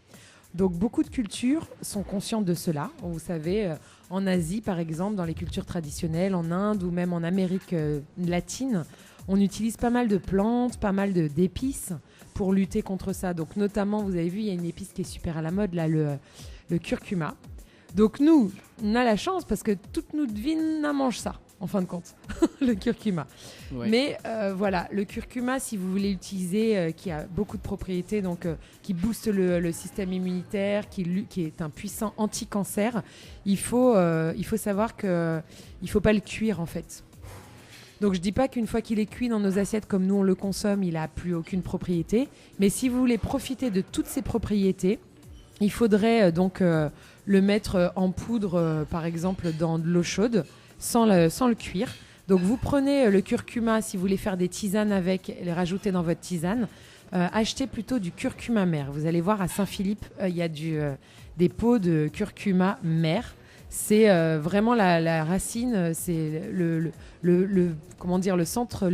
Donc, beaucoup de cultures sont conscientes de cela. Vous savez, en Asie, par exemple, dans les cultures traditionnelles, en Inde ou même en Amérique latine, on utilise pas mal de plantes, pas mal d'épices pour lutter contre ça. Donc, notamment, vous avez vu, il y a une épice qui est super à la mode, là, le curcuma. Donc nous, on a la chance parce que toute notre vie, on mange ça, en fin de compte, le curcuma. Ouais. Mais voilà, le curcuma, si vous voulez l'utiliser, qui a beaucoup de propriétés, donc qui booste le système immunitaire, qui est un puissant anti-cancer, il faut savoir qu'il ne faut pas le cuire en fait. Donc je ne dis pas qu'une fois qu'il est cuit dans nos assiettes comme nous on le consomme, il n'a plus aucune propriété. Mais si vous voulez profiter de toutes ces propriétés, il faudrait le mettre en poudre, par exemple, dans de l'eau chaude, sans le cuire. Donc, vous prenez le curcuma, si vous voulez faire des tisanes avec, les rajouter dans votre tisane. Achetez plutôt du curcuma mer. Vous allez voir, à Saint-Philippe, il y a des pots de curcuma mer. C'est vraiment la racine, c'est le centre,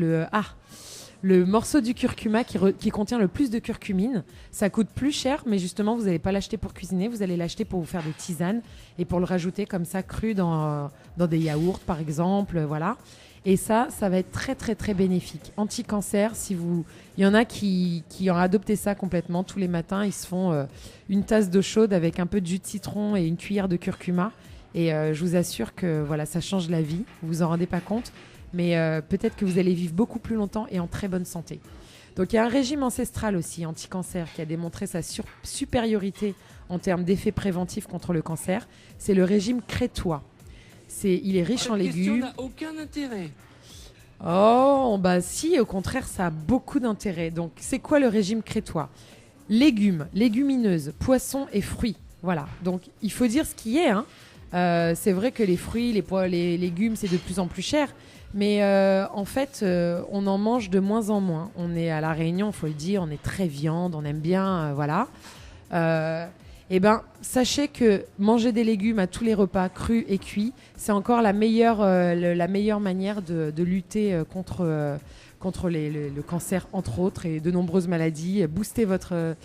le morceau du curcuma qui contient le plus de curcumine. Ça coûte plus cher, mais justement, vous n'allez pas l'acheter pour cuisiner, vous allez l'acheter pour vous faire des tisanes et pour le rajouter comme ça cru dans des yaourts, par exemple, voilà. Et ça va être très très très bénéfique. Anti-cancer, il y en a qui ont adopté ça complètement. Tous les matins, ils se font une tasse d'eau chaude avec un peu de jus de citron et une cuillère de curcuma. Et je vous assure que voilà, ça change la vie. Vous vous en rendez pas compte, mais peut-être que vous allez vivre beaucoup plus longtemps et en très bonne santé. Donc il y a un régime ancestral aussi anti-cancer qui a démontré sa supériorité en termes d'effets préventifs contre le cancer. C'est le régime crétois. Il est riche en légumes. Cette question n'a aucun intérêt. Oh, bah si, au contraire, ça a beaucoup d'intérêt. Donc c'est quoi le régime crétois ? Légumes, légumineuses, poissons et fruits. Voilà, donc il faut dire ce qui est. C'est vrai que les fruits, les légumes, c'est de plus en plus cher. Mais en fait, on en mange de moins en moins. On est à La Réunion, il faut le dire, on est très viande, on aime bien, voilà. Eh bien, sachez que manger des légumes à tous les repas, crus et cuits, c'est encore la meilleure manière de lutter contre le cancer, entre autres, et de nombreuses maladies, booster votre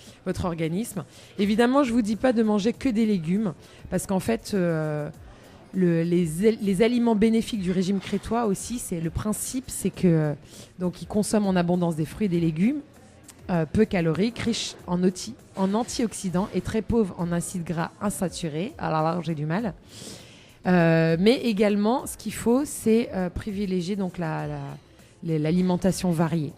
organisme. Évidemment, je ne vous dis pas de manger que des légumes, parce qu'en fait... les aliments bénéfiques du régime crétois aussi, le principe, c'est que donc ils consomment en abondance des fruits et des légumes, peu caloriques, riches en antioxydants et très pauvres en acides gras insaturés. Alors là, j'ai du mal. Mais également, ce qu'il faut, c'est privilégier donc l'alimentation variée.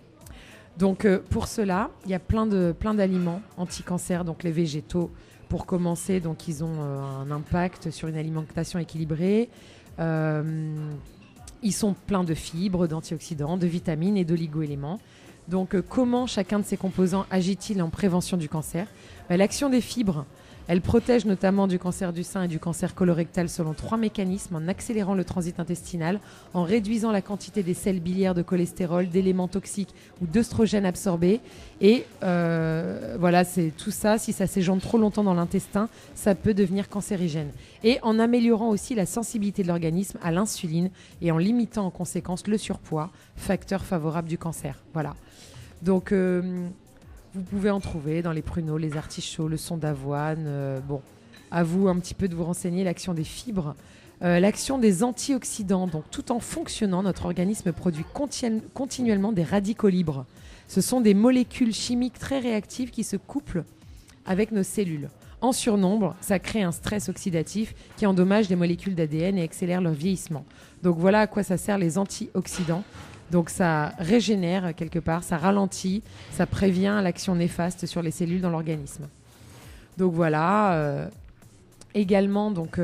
Donc pour cela, il y a plein d'aliments anti-cancer, donc les végétaux. Pour commencer, donc ils ont un impact sur une alimentation équilibrée. Ils sont pleins de fibres, d'antioxydants, de vitamines et d'oligo-éléments. Donc comment chacun de ces composants agit-il en prévention du cancer ? L'action des fibres, elle protège notamment du cancer du sein et du cancer colorectal selon 3 mécanismes, en accélérant le transit intestinal, en réduisant la quantité des sels biliaires, de cholestérol, d'éléments toxiques ou d'œstrogènes absorbés. Et voilà, c'est tout ça. Si ça séjourne trop longtemps dans l'intestin, ça peut devenir cancérigène. Et en améliorant aussi la sensibilité de l'organisme à l'insuline et en limitant en conséquence le surpoids, facteur favorable du cancer. Voilà. Donc... vous pouvez en trouver dans les pruneaux, les artichauts, le son d'avoine. Bon, à vous un petit peu de vous renseigner. L'action des fibres, l'action des antioxydants. Donc, tout en fonctionnant, notre organisme produit continuellement des radicaux libres. Ce sont des molécules chimiques très réactives qui se couplent avec nos cellules. En surnombre, ça crée un stress oxydatif qui endommage les molécules d'ADN et accélère leur vieillissement. Donc, voilà à quoi ça sert les antioxydants. Donc ça régénère quelque part, ça ralentit, ça prévient l'action néfaste sur les cellules dans l'organisme. Donc voilà. Également, donc,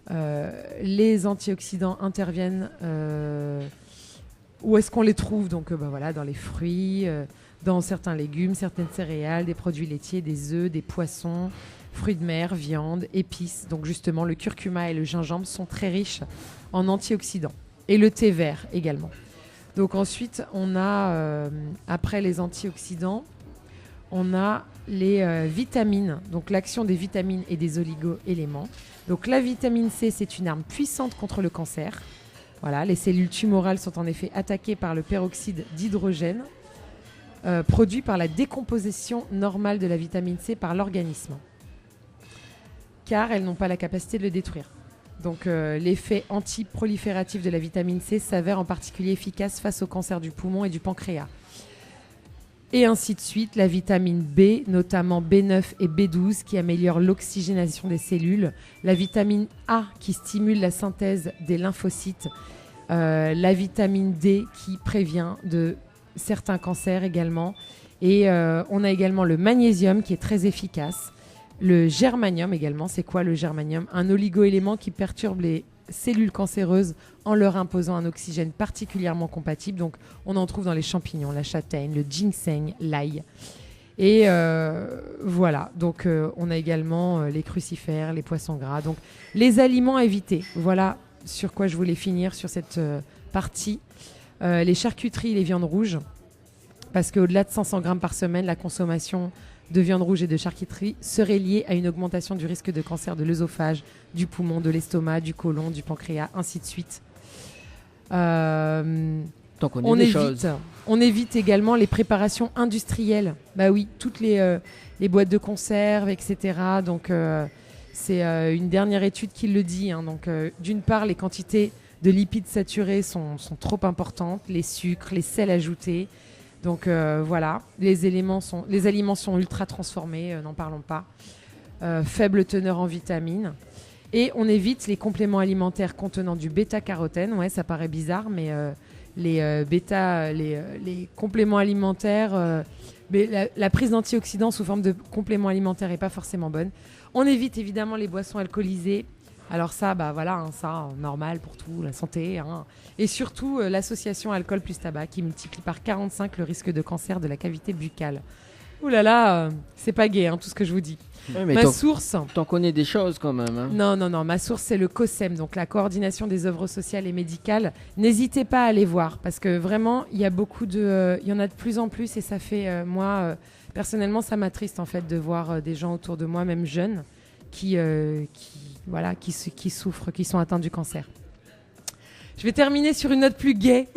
les antioxydants interviennent. Où est-ce qu'on les trouve ? Donc voilà, dans les fruits, dans certains légumes, certaines céréales, des produits laitiers, des œufs, des poissons, fruits de mer, viande, épices. Donc justement, le curcuma et le gingembre sont très riches en antioxydants. Et le thé vert également. Donc ensuite, on a, après les antioxydants, on a les vitamines. Donc l'action des vitamines et des oligo-éléments. Donc la vitamine C, c'est une arme puissante contre le cancer. Voilà, les cellules tumorales sont en effet attaquées par le peroxyde d'hydrogène, produit par la décomposition normale de la vitamine C par l'organisme. Car elles n'ont pas la capacité de le détruire. Donc l'effet antiprolifératif de la vitamine C s'avère en particulier efficace face au cancer du poumon et du pancréas. Et ainsi de suite, la vitamine B, notamment B9 et B12, qui améliorent l'oxygénation des cellules. La vitamine A, qui stimule la synthèse des lymphocytes. La vitamine D, qui prévient de certains cancers également. Et on a également le magnésium, qui est très efficace. Le germanium également, c'est quoi le germanium ? Un oligo-élément qui perturbe les cellules cancéreuses en leur imposant un oxygène particulièrement compatible. Donc on en trouve dans les champignons, la châtaigne, le ginseng, l'ail. Et voilà, donc on a également les crucifères, les poissons gras. Donc les aliments à éviter, voilà sur quoi je voulais finir sur cette partie. Les charcuteries, les viandes rouges, parce qu'au-delà de 500 grammes par semaine, la consommation de viande rouge et de charcuterie serait liée à une augmentation du risque de cancer de l'œsophage, du poumon, de l'estomac, du côlon, du pancréas, ainsi de suite. Donc on évite également les préparations industrielles. Bah oui, toutes les boîtes de conserve, etc. Donc c'est une dernière étude qui le dit. Donc d'une part, les quantités de lipides saturés sont trop importantes, les sucres, les sels ajoutés. Donc voilà, les aliments sont ultra transformés, n'en parlons pas. Faible teneur en vitamines. Et on évite les compléments alimentaires contenant du bêta-carotène. Ouais, ça paraît bizarre, mais les compléments alimentaires, mais la prise d'antioxydants sous forme de compléments alimentaires n'est pas forcément bonne. On évite évidemment les boissons alcoolisées. Alors ça, ça, normal pour tout, la santé. Et surtout, l'association alcool plus tabac qui multiplie par 45 le risque de cancer de la cavité buccale. Ouh là là, c'est pas gai, tout ce que je vous dis. Ouais, mais Ma source... T'en connais des choses quand même. Hein. Non, ma source c'est le COSEM, donc la coordination des œuvres sociales et médicales. N'hésitez pas à aller voir, parce que vraiment, il y a il y en a de plus en plus, et ça fait, personnellement, ça m'attriste en fait de voir des gens autour de moi, même jeunes, qui souffrent, qui sont atteints du cancer. Je vais terminer sur une note plus gaie.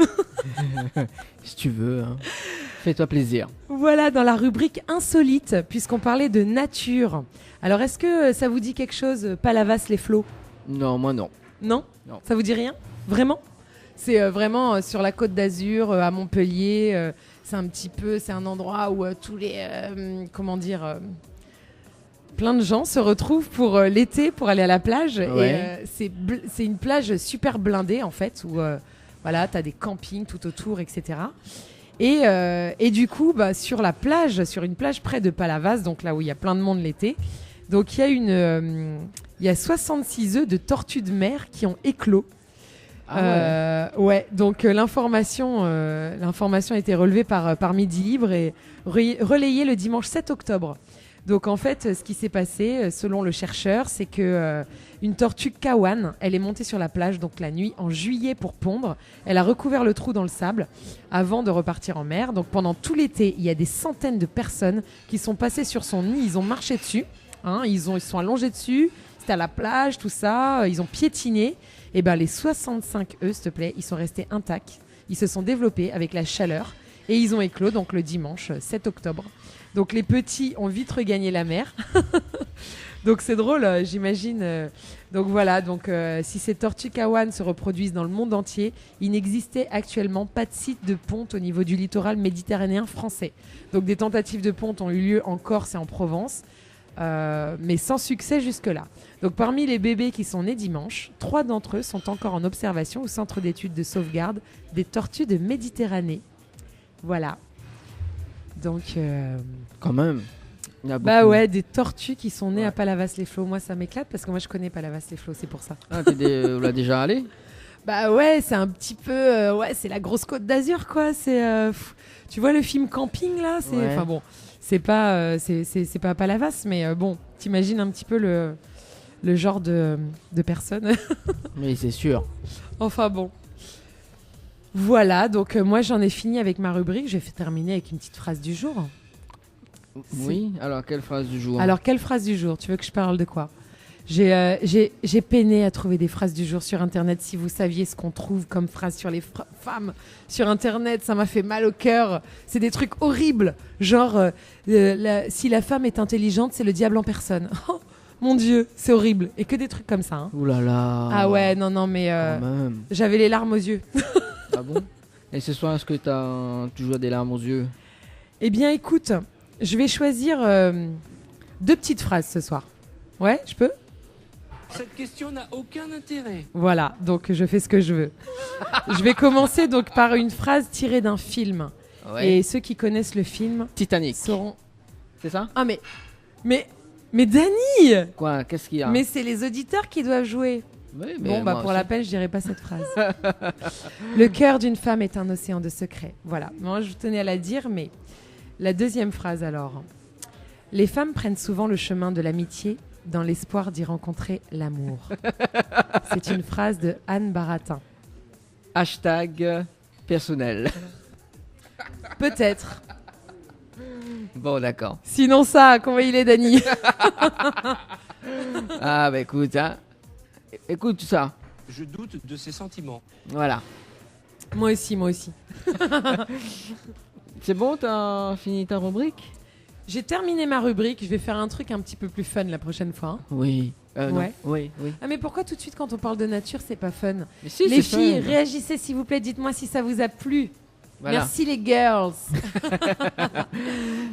Si tu veux, fais-toi plaisir. Voilà, dans la rubrique insolite, puisqu'on parlait de nature. Alors, est-ce que ça vous dit quelque chose, Palavas les flots? Non, moi non. Non? Non. Ça vous dit rien? Vraiment? C'est vraiment sur la Côte d'Azur, à Montpellier. C'est un endroit où tous les... plein de gens se retrouvent pour l'été pour aller à la plage. Ouais. Et c'est une plage super blindée, en fait, où t'as des campings tout autour, etc. Et du coup, sur une plage près de Palavas, donc là où il y a plein de monde l'été, donc il y a 66 œufs de tortues de mer qui ont éclos. Donc l'information a été relevée par Midi Libre et relayée le dimanche 7 octobre. Donc en fait, ce qui s'est passé, selon le chercheur, c'est que une tortue kawan, elle est montée sur la plage donc la nuit en juillet pour pondre. Elle a recouvert le trou dans le sable avant de repartir en mer. Donc pendant tout l'été, il y a des centaines de personnes qui sont passées sur son nid. Ils ont marché dessus, ils sont allongés dessus. C'était à la plage, tout ça. Ils ont piétiné. Et les 65 œufs, s'il te plaît, ils sont restés intacts. Ils se sont développés avec la chaleur et ils ont éclos donc le dimanche 7 octobre. Donc les petits ont vite regagné la mer. Donc c'est drôle, j'imagine. Donc voilà, si ces tortues kawan se reproduisent dans le monde entier, il n'existait actuellement pas de site de ponte au niveau du littoral méditerranéen français. Donc des tentatives de ponte ont eu lieu en Corse et en Provence, mais sans succès jusque-là. Donc parmi les bébés qui sont nés dimanche, 3 d'entre eux sont encore en observation au centre d'études de sauvegarde des tortues de Méditerranée. Voilà. Donc, quand même. Il y a beaucoup. Des tortues qui sont nées à Palavas-les-Flots. Moi, ça m'éclate parce que moi, je connais Palavas-les-Flots, c'est pour ça. Ah, vous l'as déjà allé? C'est un petit peu, c'est la grosse Côte d'Azur, quoi. C'est, tu vois le film Camping là, c'est, enfin bon, c'est pas Palavas, mais t'imagines un petit peu le genre de personne. Oui, c'est sûr. Enfin bon. Voilà, donc moi j'en ai fini avec ma rubrique. Je vais terminer avec une petite phrase du jour. Oui, alors quelle phrase du jour? Alors quelle phrase du jour? Tu veux que je parle de quoi? J'ai peiné à trouver des phrases du jour sur Internet. Si vous saviez ce qu'on trouve comme phrase sur les femmes sur Internet, ça m'a fait mal au cœur. C'est des trucs horribles. Genre, si la femme est intelligente, c'est le diable en personne. Oh, mon Dieu, c'est horrible. Et que des trucs comme ça. Ouh là là. Ah ouais, non, mais j'avais les larmes aux yeux. Ah bon? Et ce soir, est-ce que tu as toujours des larmes aux yeux? Eh bien, écoute, je vais choisir 2 petites phrases ce soir. Ouais, je peux? Cette question n'a aucun intérêt. Voilà, donc je fais ce que je veux. Je vais commencer donc par une phrase tirée d'un film. Ouais. Et ceux qui connaissent le film Titanic. sauront... C'est ça? Ah mais Dany! Quoi? Qu'est-ce qu'il y a? Mais c'est les auditeurs qui doivent jouer. Oui, mais pour la peine, je dirais pas cette phrase. Le cœur d'une femme est un océan de secrets. Voilà, moi je tenais à la dire, mais la deuxième phrase alors. Les femmes prennent souvent le chemin de l'amitié dans l'espoir d'y rencontrer l'amour. C'est une phrase de Anne Baratin. Hashtag personnel. Peut-être. Bon, d'accord. Sinon ça, comment il est, Dany? Ah bah écoute, écoute ça. Je doute de ses sentiments. Voilà. Moi aussi. C'est bon, t'as fini ta rubrique? J'ai terminé ma rubrique. Je vais faire un truc un petit peu plus fun la prochaine fois. Oui. Non. Ouais. Oui. Ah mais pourquoi tout de suite quand on parle de nature c'est pas fun? Mais si, Les c'est filles, fun. réagissez s'il vous plaît, dites-moi si ça vous a plu. Voilà. Merci les girls.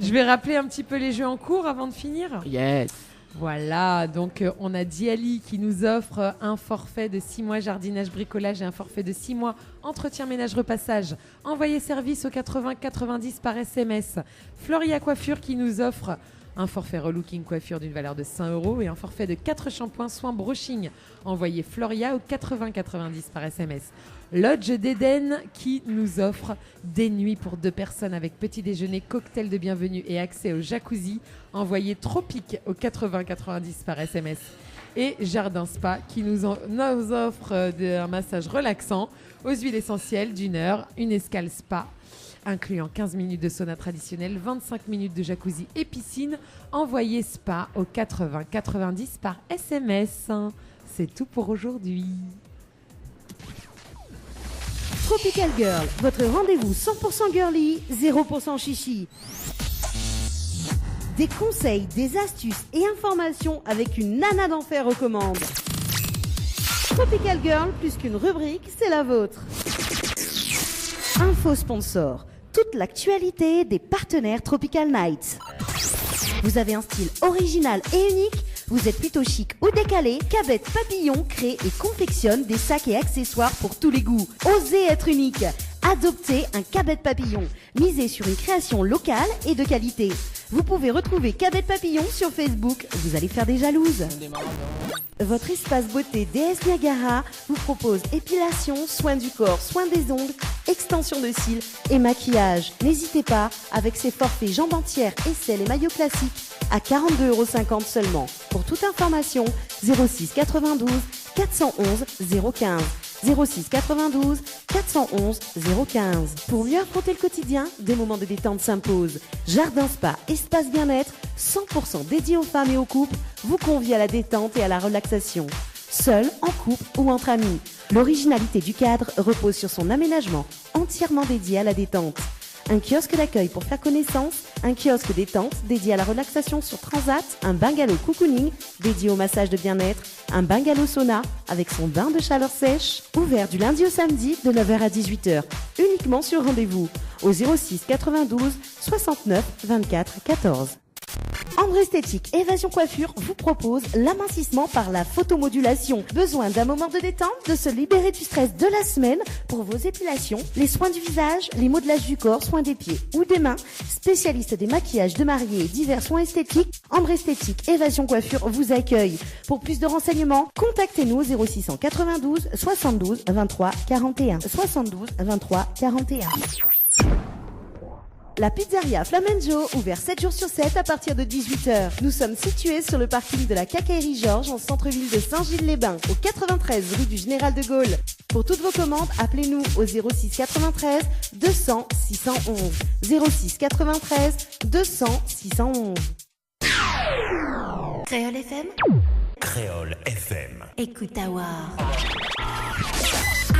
Je vais rappeler un petit peu les jeux en cours avant de finir. Yes. Voilà, donc on a Diali qui nous offre un forfait de 6 mois jardinage bricolage et un forfait de 6 mois entretien ménage repassage. Envoyez service au 80 90 par SMS. Floria Coiffure qui nous offre un forfait relooking coiffure d'une valeur de 5 € et un forfait de 4 shampoings soins brushing. Envoyez Floria au 80 90 par SMS. Lodge d'Eden qui nous offre des nuits pour 2 personnes avec petit déjeuner, cocktail de bienvenue et accès au jacuzzi. Envoyez Tropique au 80 90 par SMS. Et Jardin Spa qui nous offre un massage relaxant aux huiles essentielles d'1 heure, une escale spa incluant 15 minutes de sauna traditionnel, 25 minutes de jacuzzi et piscine. Envoyez spa au 80 90 par SMS. C'est tout pour aujourd'hui. Tropical Girl, votre rendez-vous 100% girly, 0% chichi. Des conseils, des astuces et informations avec une nana d'enfer aux commandes. Tropical Girl, plus qu'une rubrique, c'est la vôtre. Info sponsor, toute l'actualité des partenaires Tropical Night. Vous avez un style original et unique? Vous êtes plutôt chic ou décalé? Cabette Papillon crée et confectionne des sacs et accessoires pour tous les goûts. Osez être unique. Adoptez un Cabette Papillon. Misez sur une création locale et de qualité. Vous pouvez retrouver Cabette Papillon sur Facebook. Vous allez faire des jalouses. Votre espace beauté DS Niagara vous propose épilation, soins du corps, soins des ongles, extension de cils et maquillage. N'hésitez pas, avec ses forfaits jambes entières, aisselles et maillots classiques, à 42,50 € seulement. Pour toute information, 06 92 411 015. 06 92 411 015. Pour mieux affronter le quotidien, des moments de détente s'imposent. Jardin Spa, espace bien-être, 100% dédié aux femmes et aux couples, vous convie à la détente et à la relaxation. Seul, en couple ou entre amis. L'originalité du cadre repose sur son aménagement, entièrement dédié à la détente. Un kiosque d'accueil pour faire connaissance, un kiosque détente dédié à la relaxation sur Transat, un bungalow cocooning dédié au massage de bien-être, un bungalow sauna avec son bain de chaleur sèche, ouvert du lundi au samedi de 9h à 18h, uniquement sur rendez-vous, au 06 92 69 24 14. Ambre Esthétique Évasion Coiffure vous propose l'amincissement par la photomodulation. Besoin d'un moment de détente, de se libérer du stress de la semaine pour vos épilations, les soins du visage, les modelages du corps, soins des pieds ou des mains. Spécialiste des maquillages de mariés et divers soins esthétiques, Ambre Esthétique Évasion Coiffure vous accueille. Pour plus de renseignements, contactez-nous au 0692 72 23 41. 72 23 41. La pizzeria Flamenjo, ouvert 7 jours sur 7 à partir de 18h. Nous sommes situés sur le parking de la Quincaillerie Georges en centre-ville de Saint-Gilles-les-Bains, au 93 rue du Général de Gaulle. Pour toutes vos commandes, appelez-nous au 06 93 200 611. 06 93 200 611. Créole FM. Créole FM. Écoute Awar.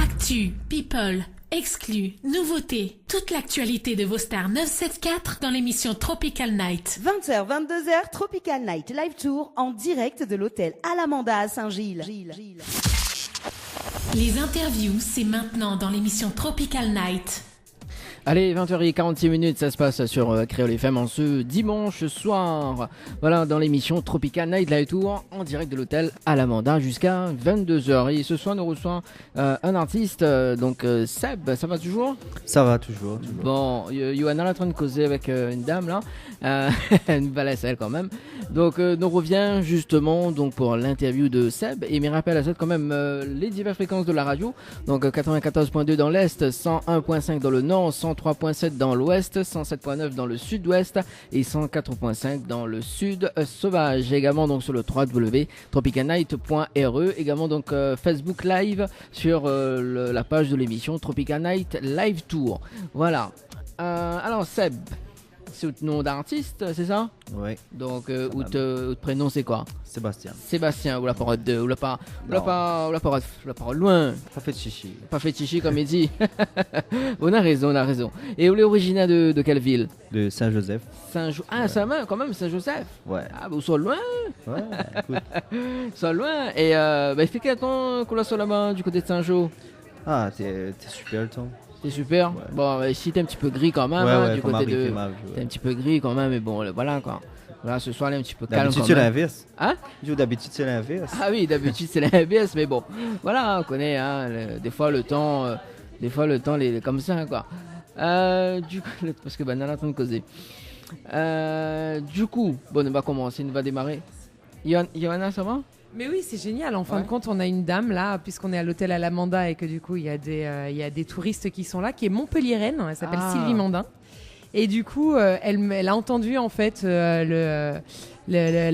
Actu, people, exclus, nouveautés, toute l'actualité de vos stars 974 dans l'émission Tropical Night. 20h, 22h, Tropical Night Live Tour en direct de l'hôtel Alamanda à Saint-Gilles. Les interviews, c'est maintenant dans l'émission Tropical Night. Allez, 20h46, ça se passe sur Créole FM en ce dimanche soir. Voilà, dans l'émission Tropical Night Live Tour en direct de l'hôtel Alamanda jusqu'à 22h. Et ce soir, nous recevons un artiste, donc Seb, ça va toujours? Ça va toujours. Bon, Johanna est en train de causer avec une dame là, une balancelle quand même. Donc, nous revient justement donc pour l'interview de Seb. Et me rappelle à ça quand même les diverses fréquences de la radio. Donc 94.2 dans l'Est, 101.5 dans le Nord, 103.7 dans l'Ouest, 107.9 dans le Sud-Ouest et 104.5 dans le Sud sauvage. Également donc sur le www.tropicalnight.re. Également donc Facebook Live sur la page de l'émission Tropical Night Live Tour. Voilà. Alors Seb. c'est votre nom d'artiste, c'est ça? Ouais, Donc, Ça votre prénom, c'est quoi? Sébastien. Sébastien, ou la parole de, ou la parole loin, Pas fait de chichi. pas fait chichi comme il dit. On a raison, on a raison. Et vous êtes originaire de quelle ville? De Saint-Joseph. Ah, Saint-Main, quand même, Saint-Joseph. Ouais. Ah, vous êtes loin, Ouais, écoute. loin. Et il fait quel temps qu'on l'a sur là-bas, du côté de Saint-Jean? Ah, t'es super le temps. C'est super. Ouais. Bon, ici, t'es un petit peu gris quand même, Ouais, hein, ouais, du faut côté m'arrêter, de... T'es un petit peu gris quand même, mais bon, voilà quoi. Voilà, ce soir, il est un petit peu calme D'habitude, quand c'est même. l'inverse. Hein? D'habitude, c'est l'inverse. Ah oui, d'habitude c'est l'inverse, mais bon, voilà, on connaît, hein, des fois le temps, comme ça, quoi. Du coup, parce que on est en train de causer. Du coup, bon, on va commencer, on va démarrer. Johanna, ça va? Mais oui, c'est génial. En fin Ouais. de compte, on a une dame là, puisqu'on est à l'hôtel Alamanda et que du coup, il y a des touristes qui sont là, qui est montpelliéraine. Elle s'appelle Ah. Sylvie Mandin. Et du coup, elle a entendu en fait la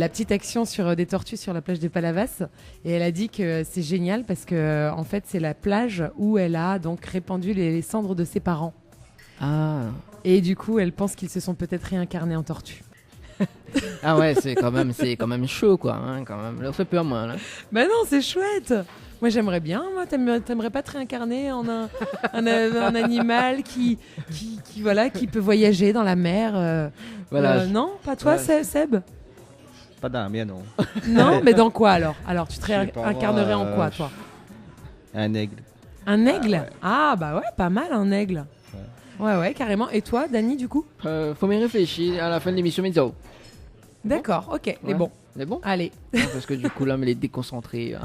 petite action sur des tortues sur la plage de Palavas. Et elle a dit que c'est génial parce que en fait, c'est la plage où elle a donc répandu les cendres de ses parents. Ah. Et du coup, elle pense qu'ils se sont peut-être réincarnés en tortues. Ah ouais, c'est quand même chaud, quoi, hein, quand même. Là, on fait peur, moi, là. Ben non, c'est chouette. Moi, j'aimerais bien. Moi, t'aimerais pas te réincarner en un animal qui peut voyager dans la mer. Voilà. Non, pas toi, Ouais. Seb. Pas dans la mienne, non. Non, mais dans quoi alors? Alors, tu te Je sais pas, réincarnerais en moi, quoi, toi? Un aigle. Un aigle? ouais. Ah, bah ouais, pas mal un aigle. Ouais, carrément. Et toi, Dany, du coup? Faut m'y réfléchir à la fin de l'émission, mais disons. D'accord, ok. Mais Ouais. bon, C'est bon? allez. Non, parce que du coup, là, elle est déconcentrée.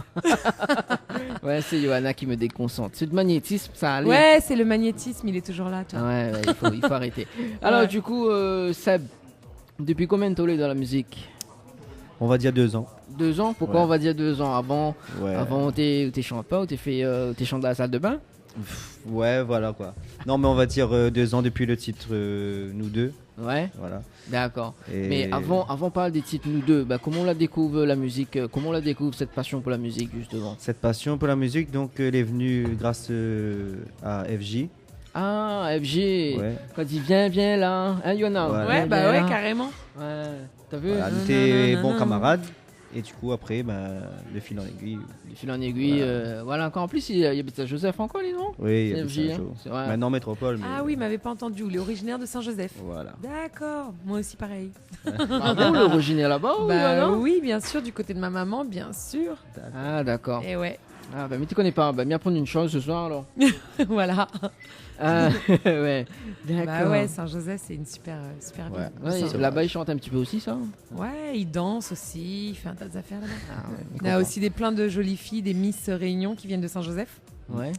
Ouais, c'est Johanna qui me déconcentre. C'est du magnétisme, ça allait. Ouais, c'est le magnétisme, il est toujours là, toi. Ouais, il faut arrêter. Alors, Ouais. du coup, Seb, depuis combien de temps tu es dans la musique? On va dire 2 ans. 2 ans? Pourquoi Ouais. on va dire 2 ans? Avant, Ouais. t'es chantes pas ou t'es chantes dans la salle de bain? Ouais, voilà quoi. Non, mais on va dire 2 ans depuis le titre Nous deux. Ouais, Voilà. d'accord. Et- Mais avant parle des titres nous deux, bah, comment on la découvre la musique? Comment on la découvre cette passion pour la musique justement? Cette passion pour la musique, donc, elle est venue grâce à FJ. Ah, FG. Ouais. Quand il dit viens là, hein Yona? Ouais. Ouais, bah ouais, carrément. Ouais, t'as vu? Voilà, hein, nous étions bons camarades. Et du coup, après, de fil en aiguille. De fil en aiguille, voilà. Encore en plus, il y a Joseph encore, les noms? Oui, il y C'est a FJ, hein, Saint-Jean. c'est vrai. Maintenant métropole. Mais Ah oui, il m'avait pas entendu. Il est originaire de Saint-Joseph. Voilà. D'accord, moi aussi pareil. Ah bon, l'originaire là-bas ou Bah non? oui, bien sûr, du côté de ma maman, bien sûr. Ah d'accord. Et ouais, Ah bah mais tu connais pas, bah bien prendre une chance ce soir alors. voilà. Ah ouais, d'accord. Bah ouais, Saint-Joseph, c'est une super Ouais. ville. Ouais, Saint- là-bas ils chantent un petit peu aussi ça. Ouais, il danse aussi, il fait un tas d'affaires là-bas. Ah, ouais, On a aussi plein de jolies filles, des Miss Réunion qui viennent de Saint-Joseph. Ouais.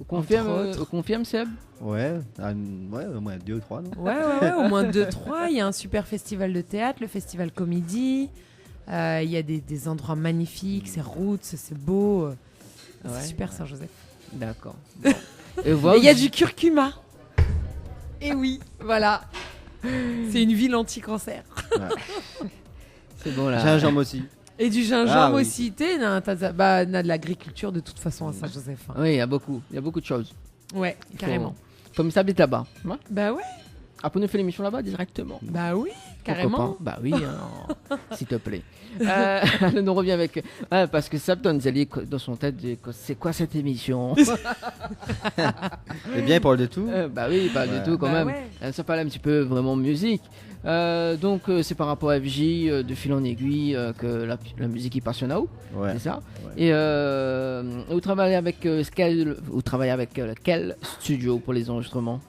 autres. On confirme Seb? Ouais, ouais, au moins 2 ou 3, non? Ouais, au moins 2-3. Il y a un super festival de théâtre, le festival Comédie. Il y a des endroits magnifiques, c'est roots, c'est beau. Ouais. C'est super Saint-Joseph. D'accord. Bon. Et Et voilà. il y a du curcuma. Et oui, voilà. C'est une ville anti-cancer. C'est bon là. Gingembre aussi. Et du gingembre Ah oui. aussi. On a de l'agriculture de toute façon à Saint-Joseph. hein. Oui, il y a beaucoup de choses. Ouais, carrément. Comme ça habite là-bas. Ouais. Bah ouais, Après nous fait l'émission là-bas directement. bah oui, Pourquoi carrément. pas? Bah oui, hein, s'il te plaît. Elle nous revient avec. Ouais, parce que Seb Tonzelli, dans son tête, c'est quoi cette émission? Eh bien, il parle de tout. Bah oui, pas du Ouais. tout quand Bah même. ouais. Ça parle un petit peu vraiment musique. Donc c'est par rapport à FJ, de fil en aiguille, que la musique est passionne à vous, Ouais. c'est ça? Ouais. Et vous travaillez avec quel studio pour les enregistrements?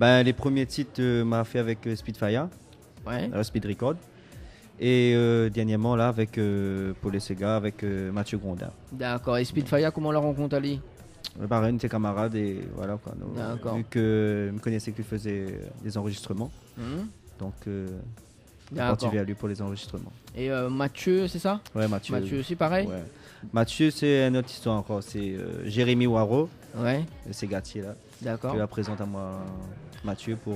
Les premiers titres m'a fait avec Speedfire, Ouais. Speed Record. Et dernièrement, là, avec Paul et Sega, avec Mathieu Grondin. D'accord. Et Speedfire, comment on la rencontre Ali? Pareil, on était camarades et voilà quoi. D'accord. Vu que me connaissait qu'il faisait des enregistrements, donc D'accord. parti vers lui pour les enregistrements. Et Mathieu, c'est ça? Ouais, Mathieu. Mathieu aussi pareil? Ouais. Mathieu, c'est une autre histoire encore. C'est Jérémy Waro, Ouais. c'est Gatier là. D'accord. Je la présente à moi, Mathieu, pour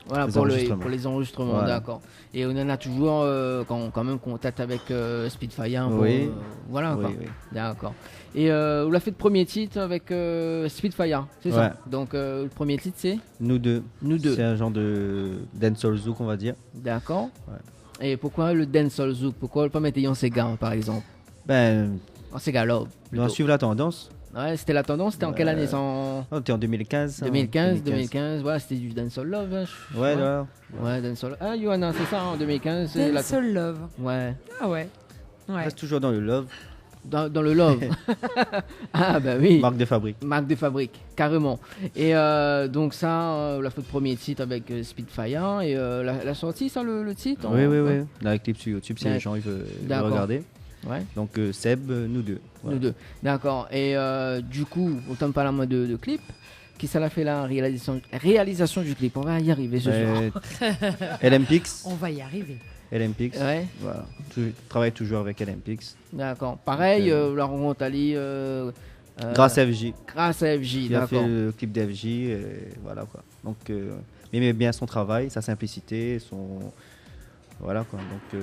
Voilà, Les pour enregistrements. les enregistrements, Voilà. d'accord. Et on en a toujours quand même contact avec Spitfire. Pour, Oui. Voilà, Oui, quoi. oui. D'accord. Et vous l'avez fait le premier titre avec Spitfire, c'est Ouais. ça? Donc le premier titre c'est Nous deux. Nous deux. C'est un genre de dancehall zouk, on va dire. D'accord. Ouais. Et pourquoi le dancehall zouk? Pourquoi pas mettre en Sega par exemple? Ben, En Sega Love. on plutôt. va suivre la tendance. Ouais, c'était la tendance, c'était en quelle année? On était en 2015. hein, 2015, voilà, c'était du dancehall love. Hein, Ouais, là. Ouais, dancehall. Ah, Johanna, c'est ça, en 2015. c'est la- Dancehall Love. Ouais, Ah ouais. On Ouais. reste toujours dans le love. dans le love. Ah, bah oui. Marque de fabrique. Marque de fabrique, carrément. Et donc ça, on a fait le premier titre avec Spitfire. Et la sortie, ça, le titre? Oui, oui, Ouais. oui. Dans les clips sur YouTube, si D'ac- les gens ils veulent D'accord. regarder. Ouais, Donc Seb, nous deux. Voilà. nous deux. D'accord. Et du coup, autant pas la mode de clip. Qui ça l'a fait la réalisation du clip? On va y arriver ce soir. LMPix. On va y arriver. LMPix. Ouais, Voilà. Travaille toujours avec LMPix. d'accord. Pareil, Donc, la rencontre Ali. Grâce à FJ. Grâce à FJ, Qui a fait d'accord. le clip d'FJ. Voilà quoi. Donc, il aimait bien son travail, sa simplicité, son. Voilà quoi. Donc,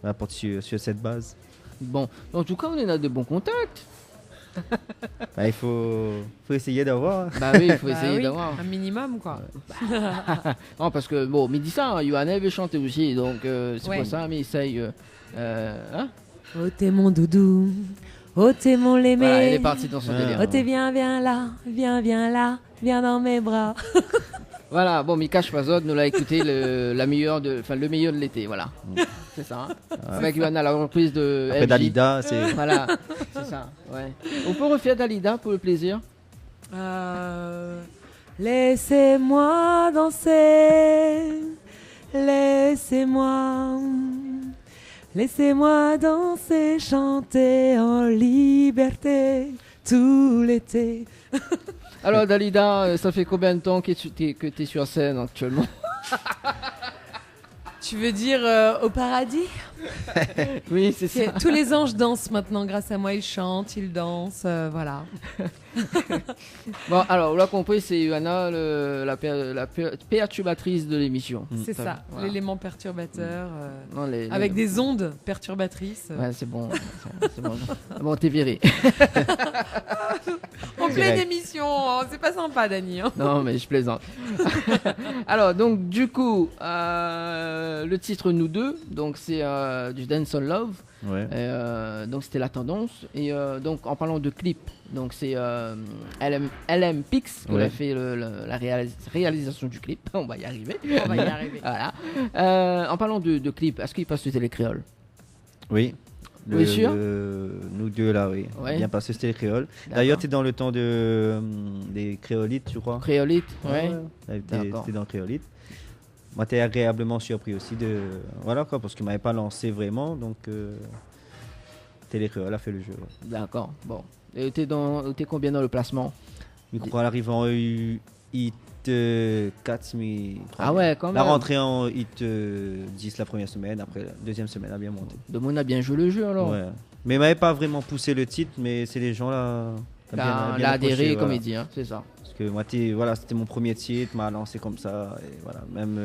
on apporte sur cette base. Bon, en tout cas, on est dans de bons contacts. Bah, il faut essayer d'avoir. Bah oui, il faut Bah essayer oui, d'avoir. un minimum quoi. Non, parce que, bon, mais dis ça, Johanna veut chanter aussi, donc c'est Ouais. pour ça, mais essaye. Hein? Oh t'es mon doudou, oh t'es mon l'aimé. Voilà, elle est partie dans son Ah. délire. Oh t'es viens là, viens dans mes bras. Voilà, bon, Mika Schwazod nous l'a écouté le meilleur de l'été, voilà. C'est ça. Hein. Avec Johanna, la reprise de Après FJ. Dalida, c'est. Voilà, c'est ça, ouais. On peut refaire Dalida pour le plaisir? Laissez-moi danser, laissez-moi danser, chanter en liberté tout l'été. Alors, Dalida, ça fait combien de temps que tu es sur scène actuellement? Tu veux dire au paradis? Oui, c'est ça. Tous les anges dansent maintenant grâce à moi, ils chantent, ils dansent, voilà. Bon, alors, on l'a compris, c'est Johanna, la perturbatrice de l'émission. C'est ça, Voilà. l'élément perturbateur, Non, avec des ondes perturbatrices. Ouais, c'est bon. C'est bon. Bon, t'es viré. En pleine Direct. émission, oh, c'est pas sympa, Dani. Hein. Non, mais je plaisante. Alors, donc, du coup, le titre Nous deux, donc c'est du Dance on Love. Ouais. Donc, c'était la tendance. Et donc, en parlant de clip, donc c'est LM Pix qui Ouais. a fait la réalisation du clip. On va y arriver. On va y arriver. Voilà. En parlant de clip, est-ce qu'il passe sur Télécréole? Oui. Oui, sûr. Nous deux là, oui. Ouais. Bien passé, c'était les créoles. D'ailleurs, tu es dans le temps des créolites, je crois. Créolite, ouais. C'était dans créolite. Moi, t'es agréablement surpris aussi de. Voilà quoi, parce qu'il m'avait pas lancé vraiment, donc. Télécréole a fait le jeu. Ouais. D'accord, bon. Et t'es combien dans le placement? Micro à l'arrivée en hit 4, mais. Ah ouais, quand même. La rentrée en hit 10 la première semaine, après la deuxième semaine a bien monté. De Mon a bien joué le jeu alors. Ouais. Mais il m'avait pas vraiment poussé le titre, mais c'est les gens là. L'a adhéré, accroché, comme voilà. il dit, hein, c'est ça. Parce que moi, voilà, c'était mon premier titre, m'a lancé comme ça. Et voilà, même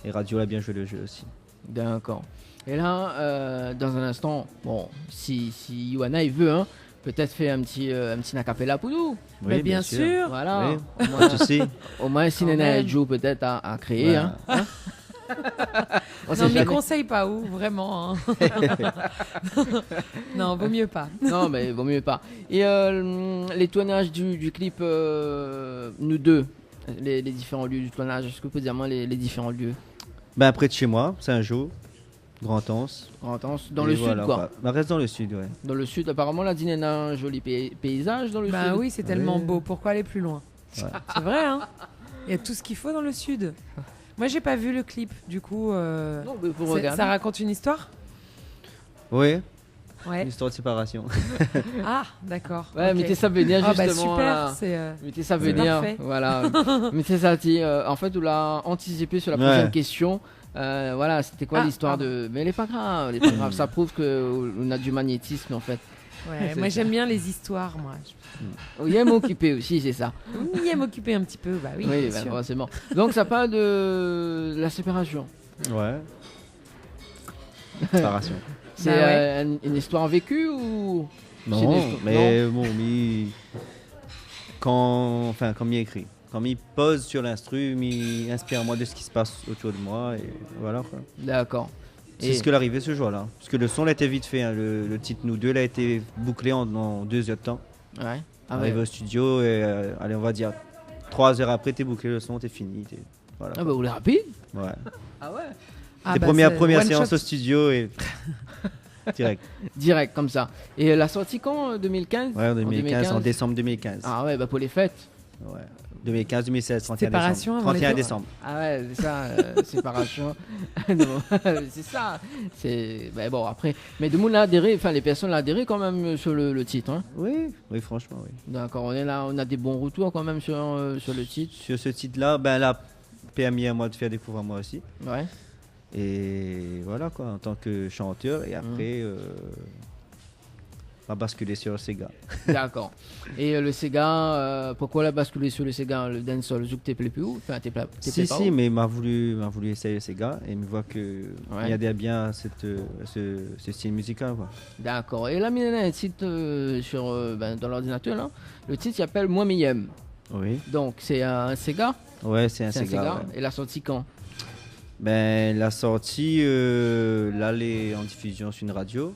les radios, a bien joué le jeu aussi. D'accord. Et là, dans un instant, bon, si Johanna il veut, hein, peut-être faire un petit acapella pour nous. Mais bien sûr. Voilà. Oui. Au moins, Tu sais. au moins si Quand Nena même. Joe peut-être à créer. Voilà. Hein. On sait Non, mais jamais. conseille pas où, vraiment. Hein. Non, vaut mieux pas. Non, mais vaut mieux pas. Et les tournages du clip Nous deux, les différents lieux du tournage, est-ce que vous pouvez dire moi les différents lieux? Ben, près de chez moi, Saint-Jean, Grand-Anse. Grand-Anse, dans Et le voilà, sud quoi. Ben, reste dans le sud, ouais. Dans le sud, apparemment, la Dine a un joli paysage dans le Bah sud. oui, c'est tellement Oui. beau. Pourquoi aller plus loin? Ouais. C'est vrai, hein. Il y a tout ce qu'il faut dans le sud. Moi, j'ai pas vu le clip, du coup. Non, mais faut Ça regarder. raconte une histoire? Oui, Ouais. une histoire de séparation. Ah, d'accord. Ouais, ok. mettez ça venir Ah bah justement. super, là. c'est Mettez ça c'est venir. parfait. Voilà. Mettez ça, en fait, on l'a anticipé sur la Ouais. prochaine question. Voilà, c'était quoi Ah, l'histoire pardon. de. Mais elle est pas grave, elle est pas grave. Ça prouve qu'on a du magnétisme en fait. Ouais, C'est moi ça. j'aime bien les histoires, moi. Il aime occuper aussi, c'est ça. Je m'y aime occuper un petit peu, bah oui, Oui, bien bah, sûr. forcément. Donc ça parle de la séparation. Ouais. Séparation. C'est Bah ouais. une histoire vécue ou c'est une Non, histoire- mais bon, quand il écrit, quand il pose sur l'instru, il inspire moi de ce qui se passe autour de moi et voilà quoi. D'accord. C'est Et- ce que l'arrivée ce jour-là. Parce que le son, il a été vite fait. Hein. Le titre Nous deux, il a été bouclé en 2 heures de temps. Ouais. Ah Arrivé ouais. au studio et allez, on va dire 3 heures après, t'es bouclé le son, t'es fini. Voilà. Ah bah vous l'êtes rapide. Ouais. Ah ouais. Ah Les bah, premières c'est one séances shot. au studio et direct. Direct comme ça. Et la sortie quand 2015 Ouais, en 2015, en décembre 2015. Ah ouais, bah pour les fêtes. Ouais. 2015, 2016, 31 Séparation décembre. avant les 31 fêtes. décembre. Ah ouais, c'est ça, séparation. Non, c'est ça. C'est bah bon après. Mais de monde l'a adhéré, enfin les personnes l'ont adhéré quand même sur le titre. Hein. Oui, oui, franchement, oui. D'accord, on est là, on a des bons retours quand même sur le titre. Sur ce titre-là, ben, elle a permis à moi de faire découvrir moi aussi. Ouais. Et voilà quoi, en tant que chanteur. Et après, on va basculer sur Sega. D'accord. Et le Sega, pourquoi la basculer sur le Sega, le dancehall, Zouk t'es plus où? Enfin, t'es Si, pas si, où? mais il m'a voulu essayer le Sega et il me voit que Ouais. il adhère bien à ce style musical. Quoi. D'accord. Et là, il y a un titre dans l'ordinateur là. Le titre s'appelle Moi Miyem. Oui. Donc c'est un Sega. Ouais, c'est un C'est un Sega. Sega. Ouais. Et la sortie quand? Ben, la sortie, là, elle est en diffusion sur une radio.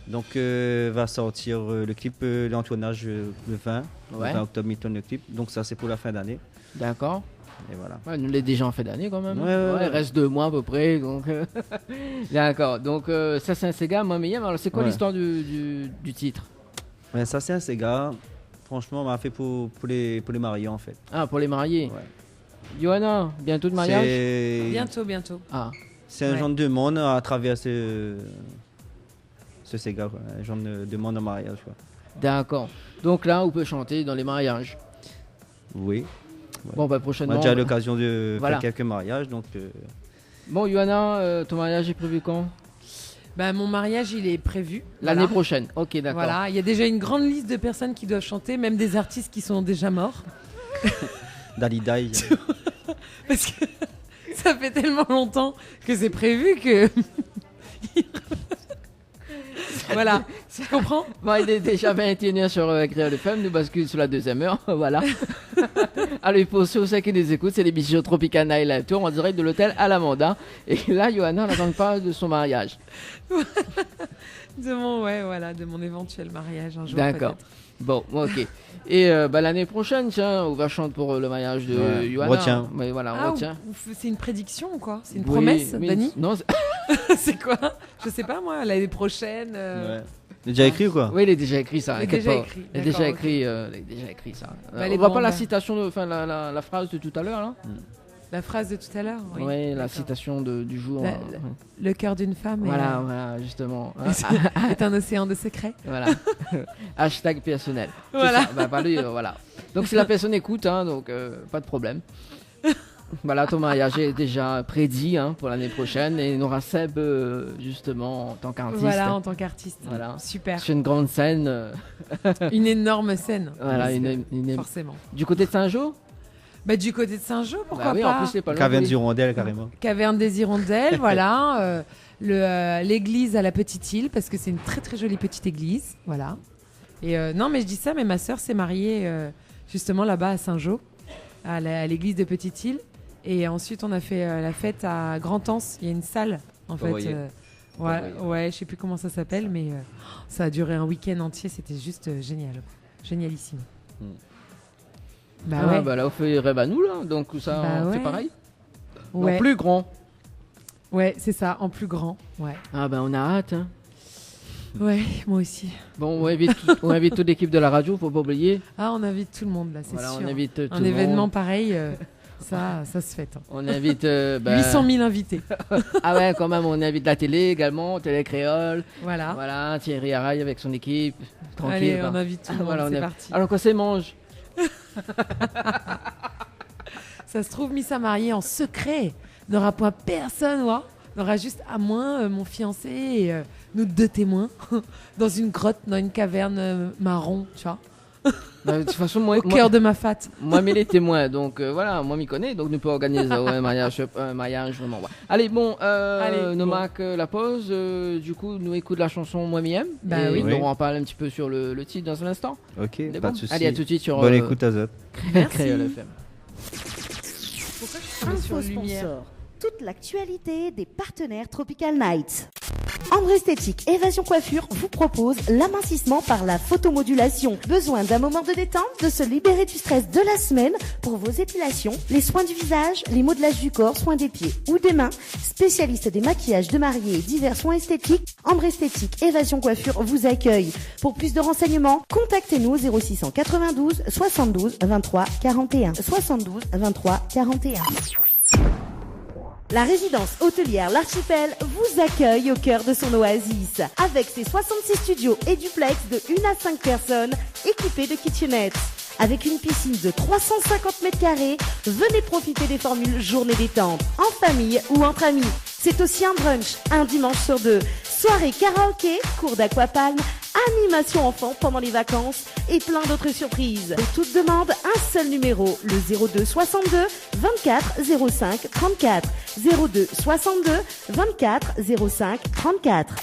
Donc, va sortir le clip d'Antoinage le 20, Ouais. le 20 octobre, il tourne le clip. Donc, ça, c'est pour la fin d'année. D'accord. Et voilà. Ouais, nous l'avons déjà en fin d'année quand même. Ouais, ouais, Il ouais. reste 2 mois à peu près. Donc d'accord. Donc ça c'est un Sega, Moi Miyem. Alors c'est quoi Ouais. l'histoire du titre? Ben, ça, c'est un Sega. Franchement, on m'a fait pour les mariés, en fait. Ah, pour les mariés. Ouais. Johanna, bientôt de mariage? Bientôt. Ah, C'est un Ouais. genre de demande à travers ce Sega, quoi. Un genre de demande en mariage. Quoi. d'accord. Donc là, on peut chanter dans les mariages. Oui. Bon, bah On prochainement. a déjà eu l'occasion de Voilà. faire quelques mariages. Donc, Bon, Johanna, ton mariage est prévu quand? Bah, mon mariage, il est prévu. L'année Voilà. prochaine. Ok, d'accord. Voilà, il y a déjà une grande liste de personnes qui doivent chanter, même des artistes qui sont déjà morts. Dalida, Parce que ça fait tellement longtemps que c'est prévu que. Voilà, tu comprends? Bon, il est déjà 21h sur Créole FM, nous bascule sur la deuxième heure, voilà. Allez, pour ceux qui nous écoutent, c'est l'émission Tropical Night Live Tour en direct de l'hôtel Alamanda. Et là, Johanna, on attend pas de son mariage. De mon éventuel mariage un jour. D'accord. peut-être. Bon, ok. Et l'année prochaine, tiens, on va chanter pour le mariage de Ouais, Johanna. retiens. Oui, voilà, on Ah, retient. c'est une prédiction ou quoi? C'est une Oui, promesse, mais- Dani? Non, C'est quoi? Je sais pas moi, l'année prochaine. Ouais. Déjà écrit ou quoi? oui, il est déjà écrit ça. Il est inquiète déjà pas. écrit, Il est déjà d'accord, écrit, il est déjà écrit ça. Bah, les on va pas bombes. la citation, enfin la phrase de tout à l'heure là. La phrase de tout à l'heure. Oui, Oui, la d'accord. citation du jour. La- Le cœur d'une femme Voilà, voilà, justement. est un océan de secrets. Voilà. Hashtag personnel. C'est Voilà. ça. Bah, pas lui, voilà. Donc si la personne écoute, hein, donc pas de problème. Voilà, ton mariage est déjà prédit hein, pour l'année prochaine et il y aura Seb justement en tant qu'artiste. Voilà, en tant qu'artiste. Voilà. Super. Sur une grande scène. Une énorme scène. Voilà, Parce une- que- une- Forcément. Du côté de Saint-Jean. Bah, du côté de Saint-Jean, pourquoi Bah oui, pas? en plus, c'est pas loin. Caverne oui. du Rondel, carrément. Caverne des Hirondelles, voilà. L'église à la Petite Île, parce que c'est une très très jolie petite église, voilà. Et non, mais je dis ça, mais ma sœur s'est mariée justement là-bas à Saint-Jean, à l'église de Petite Île. Et ensuite, on a fait la fête à Grand-Anse. Il y a une salle, en fait. voyez. Ouais, je sais plus comment ça s'appelle, mais ça a duré un week-end entier. C'était juste génial, génialissime. Mm. Bah Ah, ouais, bah là, on fait rêve à nous, là. Donc, ça, Bah on fait ouais. pareil. ouais, Non, plus grand. ouais, c'est ça, en plus grand. Ouais, Ah, ben, on a hâte. Hein. ouais, moi aussi. Bon, on invite toute l'équipe de la radio, faut pas oublier. Ah, on invite tout le monde là, c'est Voilà, sûr. on invite tout Un le événement monde. pareil, ça se fête. Hein. On invite. bah, 800 000 invités. Ah ouais, quand même, on invite la télé également, Télé Créole. Voilà. Voilà, Thierry Araille avec son équipe. Tranquille. Allez, bah. on invite tout le monde, Voilà, on c'est a- parti. Alors, quand c'est mange. Ça se trouve, Missa mariée en secret. N'aura point personne, ouais. On aura juste à moi, mon fiancé et nous 2 témoins dans une grotte, dans une caverne marron, tu vois. De toute façon, moi, Au cœur de ma fat. moi, mais les témoins, donc voilà, moi m'y connais, donc nous pouvons organiser un mariage vraiment. Ouais. Allez, bon, Allez, nous bon. marque la pause. Du coup, nous écoute la chanson Moi Miem. Bah et oui. nous en parler un petit peu sur le titre dans un instant. Ok, C'est pas bon de soucis. Allez, à tout de suite sur Bonne écoute à Zop. Créole FM. Pourquoi je suis sur Info lumière sponsor. Toute l'actualité des partenaires Tropical Nights. Ambre Esthétique Évasion Coiffure vous propose l'amincissement par la photomodulation. Besoin d'un moment de détente, de se libérer du stress de la semaine pour vos épilations, les soins du visage, les modelages du corps, soins des pieds ou des mains. Spécialiste des maquillages de mariés et divers soins esthétiques, Ambre Esthétique Évasion Coiffure vous accueille. Pour plus de renseignements, contactez-nous au 0692 72 23 41. 72 23 41. La résidence hôtelière L'Archipel vous accueille au cœur de son oasis. Avec ses 66 studios et duplex de 1 à 5 personnes équipés de kitchenettes. Avec une piscine de 350 mètres carrés, venez profiter des formules journée détente, en famille ou entre amis. C'est aussi un brunch, un dimanche sur 2. Soirée karaoké, cours d'aquapalme, animation enfant pendant les vacances et plein d'autres surprises. Pour toute demande, un seul numéro, le 02 62 24 05 34. 02 62 24 05 34.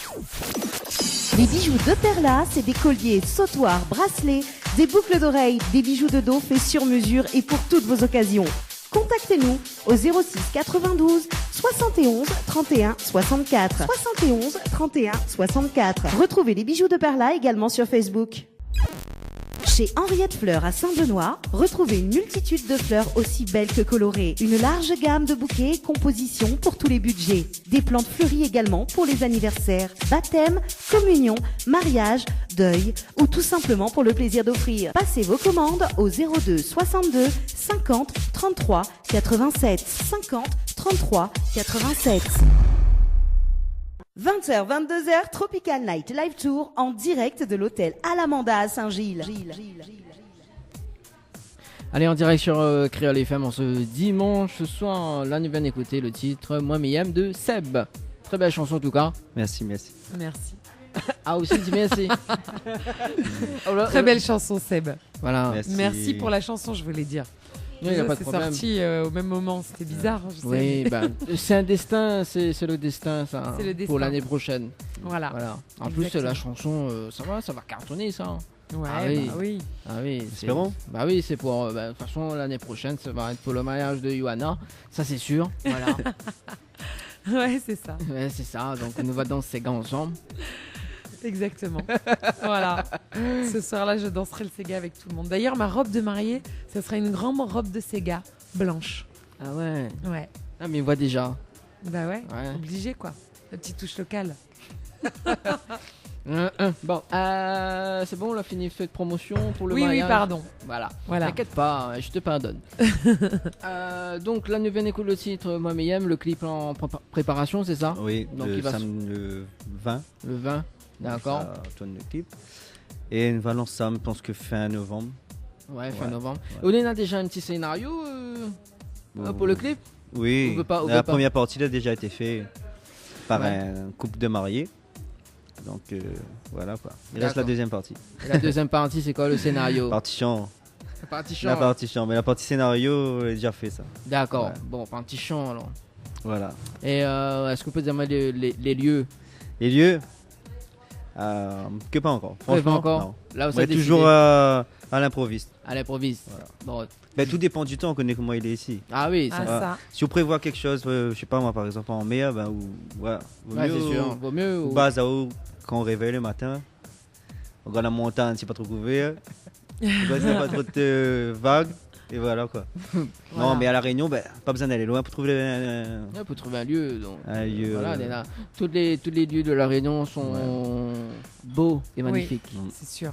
Les bijoux de Perla, c'est des colliers, sautoirs, bracelets, des boucles d'oreilles, des bijoux de dos faits sur mesure et pour toutes vos occasions. Contactez-nous au 06 92 71 31 64. 71 31 64. Retrouvez les bijoux de Perla également sur Facebook. Chez Henriette Fleurs à Saint-Benoît, retrouvez une multitude de fleurs aussi belles que colorées. Une large gamme de bouquets et compositions pour tous les budgets. Des plantes fleuries également pour les anniversaires, baptêmes, communions, mariages, deuil ou tout simplement pour le plaisir d'offrir. Passez vos commandes au 02 62 50 33 87. 50 33 87. 20h, 22h, Tropical Night Live Tour en direct de l'hôtel Alamanda à Saint-Gilles. Allez, en direct sur Créole FM en ce dimanche soir. Là, nous venons d'écouter le titre Moi Miem de Seb. Très belle chanson en tout cas. Merci, merci. Merci. Ah, aussi, dis merci. Très belle chanson, Seb. Voilà. Merci pour la chanson, je voulais dire. Oui, y a pas de c'est problème. sorti au même moment, c'était bizarre. Je sais. Oui, ben, c'est un destin, c'est le destin, ça. C'est le destin. Pour l'année prochaine. Voilà. En plus, Exactement. la chanson, ça va cartonner, ça. Ouais, Ah oui. bah oui. Ah oui, Espérons. Bah oui, c'est pour. De toute façon, l'année prochaine, ça va être pour le mariage de Johanna. Ça, c'est sûr. Voilà. Ouais, c'est ça. Ouais, c'est ça. Donc, on va danser ces gars ensemble. Exactement. Voilà. Ce soir-là, je danserai le Sega avec tout le monde. D'ailleurs, ma robe de mariée, ça sera une grande robe de Sega blanche. Ah ouais. Ouais. Ah, mais il voit déjà. Bah ouais. Ouais. Obligé quoi. La petite touche locale. Bon, c'est bon, on a fini cette promotion pour le Oui, mariage. oui, pardon. Voilà. Voilà. T'inquiète pas, je te pardonne. Donc là, nous venons d'écouter le titre Moi Miem, le clip en préparation, c'est ça? Oui, Donc, le il va samedi le 20. Le 20, d'accord. Ça tourne le clip. Et nous allons ça, je pense que fin novembre. Ouais, fin Ouais. novembre. Ouais. Et on a déjà un petit scénario pour le clip? Oui, On veut pas- on veut la pas. première partie a déjà été faite par Ouais. un couple de mariés. Donc voilà quoi. Il reste la D'accord. deuxième partie. Et la deuxième partie, c'est quoi le scénario? Partie chant. Partie chant. La partie chant. Mais la partie scénario, elle est déjà fait ça. D'accord. Ouais. Bon, partie chant alors. Voilà. Et est-ce que vous pouvez dire les lieux? Les lieux que pas encore. Ouais, Franchement, pas encore. non. Là, vous Ouais, avez toujours décidé. à l'improviste. À l'improviste. Voilà. Bon. Ben, tout dépend du temps, on connaît comment il est ici. Ah oui, ça. Ah, va. ça. Si on prévoit quelque chose, je sais pas moi par exemple en mer, ben, ou, voilà, vaut Ouais, mieux c'est sûr. Vaut mieux. au bas à haut, quand on réveille le matin, on regarde la montagne, c'est pas trop couvert, on voit, c'est pas trop de vagues, et voilà quoi. Voilà. Non, mais à La Réunion, ben, pas besoin d'aller loin pour trouver Ouais, pour trouver un lieu. Donc. un lieu. Voilà, on est là. Tous les lieux de la Réunion sont beaux et magnifiques. C'est sûr.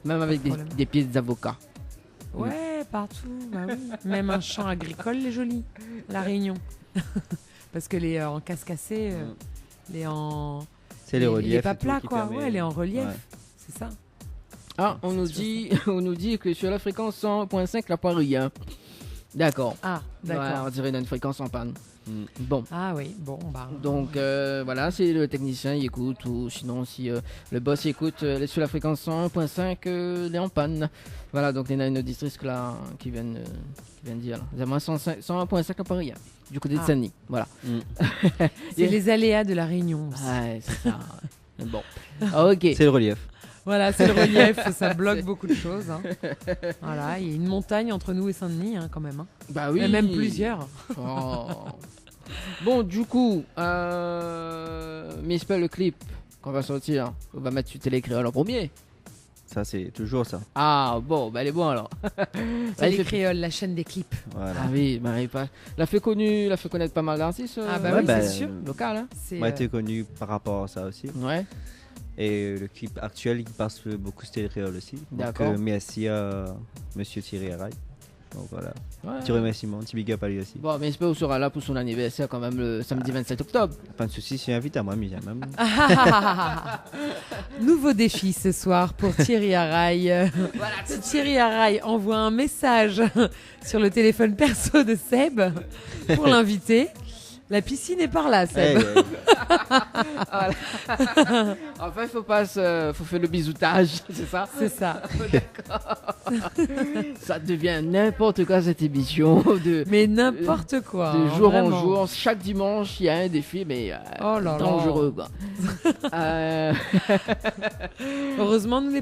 Même avec Pas de problème. des pieds d'avocat. Ouais, partout. Bah oui. Même un champ agricole, les jolis. La Réunion. Parce que les en cascassé, les en. C'est les reliefs. Les pas et tout plats, qui quoi. permet- Ouais, les en relief. Ouais. C'est ça. Ah, on nous dit que sur la fréquence 100.5, la poire rien. D'accord. Ah, Ouais, d'accord. on dirait une fréquence en panne. Bon. Ah oui, bon, bah. Donc voilà, c'est le technicien, il écoute, ou sinon si le boss écoute sur la fréquence 101.5, il est en panne. Voilà, donc il y en a une auditrice là, qui vient de dire. Là. 101.5 à Paris, hein, du côté de Saint-Denis. Voilà. C'est les aléas de la Réunion. Aussi. Ouais, c'est ça. Bon. Ok. C'est le relief. Voilà, c'est le relief, ça bloque beaucoup de choses. Hein. Voilà, il y a une montagne entre nous et Saint-Denis, hein, quand même. Hein. Bah oui. Il y en a même plusieurs. Oh. Bon, du coup, Miss le clip qu'on va sortir, on va mettre sur Télé Créole en premier. Ça, c'est toujours ça. Ah bon, bah elle est bonne alors. Télé Créole, la chaîne des clips. Voilà. Ah oui, Marie pas. L'a fait connaître pas mal d'artistes. Ah bah oui, c'est sûr. Local, hein. Moi, été connu par rapport à ça aussi. Ouais. Et le clip actuel, il passe beaucoup sur Télé Créole aussi. D'accord. Donc, merci à Monsieur Thierry Arraille. Donc voilà. Ouais. Petit remerciement, petit big up à lui aussi. Bon, mais j'espère qu'on sera là pour son anniversaire quand même le samedi 27 octobre. Pas de soucis, si invite à moi, mais même. Nouveau défi ce soir pour Thierry Arraille. Voilà, si Thierry Arraille envoie un message sur le téléphone perso de Seb pour l'inviter, la piscine est par là, Seb. Voilà. Enfin, faut faire le bisoutage, c'est ça? C'est ça. Ça devient n'importe quoi cette émission. Mais n'importe quoi. De hein, jour vraiment. en jour, chaque dimanche, il y a un défi, mais Oh là là. dangereux. Quoi. Heureusement, nous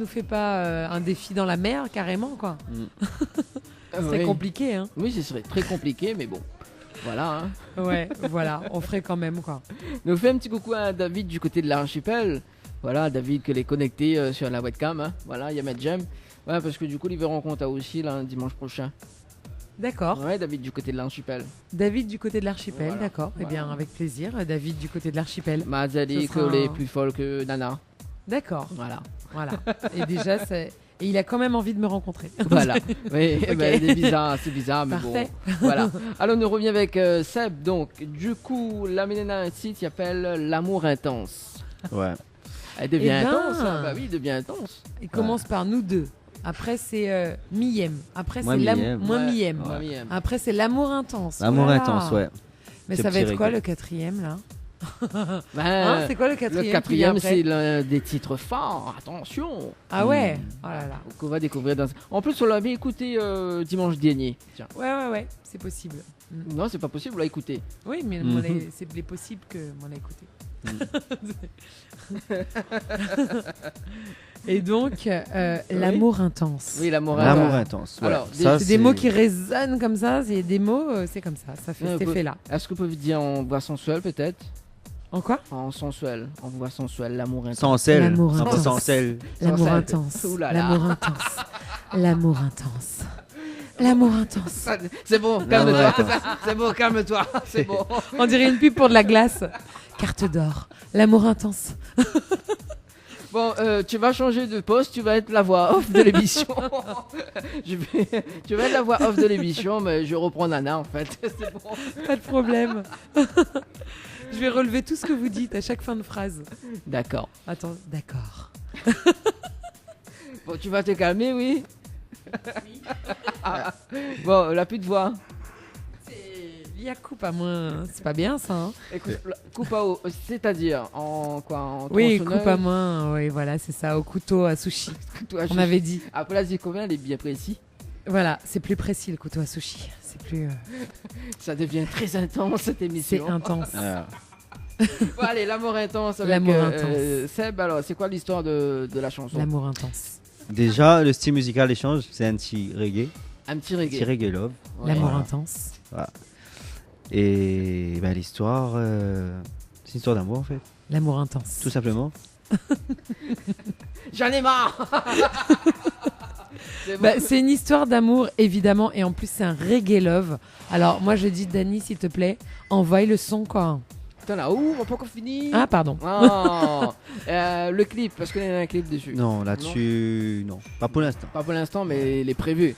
fait pas un défi dans la mer carrément quoi. C'est Oui. compliqué hein. Oui, ce serait très compliqué, mais bon. Voilà. Hein. Ouais, voilà, on ferait quand même quoi. Nous fait un petit coucou à David du côté de l'archipel. Voilà, David qui est connecté sur la webcam. Hein. Voilà, il y a ma Jam. Ouais, parce que du coup, il va rencontrer aussi là, dimanche prochain. D'accord. Ouais, David du côté de l'archipel. David du côté de l'archipel, Voilà. d'accord. Eh bien, avec plaisir. David du côté de l'archipel. Mazali, Ce sera que les un- plus folles que Nana. D'accord. Voilà. Voilà. Et déjà, et il a quand même envie de me rencontrer. Voilà. Oui, Ok. ben, c'est bizarre, mais Parfait. bon. Voilà. Alors, on revient avec Seb. Donc, du coup, la Ménéna, un site qui s'appelle L'amour intense. Ouais. Elle devient Eh ben. intense. Hein. Bah oui, elle devient intense. Il commence par nous deux. Après, c'est Miem. Après, Moi, c'est Miem. Moi, Ouais. Miem. Ouais, Miem. Après, c'est l'amour intense. L'amour Voilà. intense, ouais. Mais C'est ça va petit être quoi rigolo. le quatrième là Ben, Hein, c'est quoi le quatrième le qui vient quatrième, après c'est l'un des titres forts. Attention. Ah ouais. Oh là là. Qu'on va découvrir dans... En plus, on l'avait écouté dimanche dernier. Tiens. Ouais, c'est possible. Non, c'est pas possible, on l'a écouté. Oui, mais c'est possible que m'en a écouté. Et donc, l'amour intense. Oui, l'amour L'amour intense. Ouais. Alors, Ça, C'est des mots qui résonnent comme ça, c'est des mots, c'est comme ça, ça fait Ouais, cet on peut- effet-là. Est-ce que vous pouvez dire en voix sensuelle, peut-être? En quoi? En sensuel, en voix sensuelle, l'amour intense. Sans sel. L'amour Un peu intense. sans sel. L'amour sel. intense. Ouh là là. L'amour intense. L'amour intense. L'amour intense. C'est bon, L'amour calme-toi. intense. C'est bon, calme-toi. C'est bon. On dirait une pub pour de la glace. Carte d'or. L'amour intense. Bon, tu vas changer de poste, tu vas être la voix off de l'émission. Tu vas être la voix off de l'émission, mais je reprends Nana en fait. C'est bon. Pas de problème. Je vais relever tout ce que vous dites à chaque fin de phrase. D'accord. Attends, d'accord. Bon, tu vas te calmer, oui. Ah. Bon, la plus de voix. Il y a coupe à moins. C'est pas bien ça. Hein Écoute, coupe à eau, c'est-à-dire en quoi, en oui, tronçonneuse, coupe à main. Oui, voilà, c'est ça. Au couteau à sushi. couteau à On cheveux. avait dit. Après la combien, elle est bien précis. Voilà, c'est plus précis le couteau à sushi. C'est plus. Ça devient très intense cette C'est émission. intense. Ah. Bon, allez, l'amour intense avec L'amour intense. Seb. Alors, c'est quoi l'histoire de la chanson? L'amour intense. Déjà, le style musical échange, c'est un petit reggae. Un petit Petit reggae. reggae love. Ouais. L'amour Voilà. intense. Et ben, l'histoire, c'est une histoire d'amour en fait. L'amour intense. Tout simplement. J'en ai marre. C'est bon. Bah, c'est une histoire d'amour, évidemment, et en plus, c'est un reggae love. Alors, moi, je dis, Dani, s'il te plaît, envoie le son, quoi. T'en as où? On n'a pas encore fini. Ah, pardon. Oh. Le clip, parce qu'il y a un clip dessus. Non, là-dessus, non. Pas pour l'instant. Pas pour l'instant, mais il est prévu.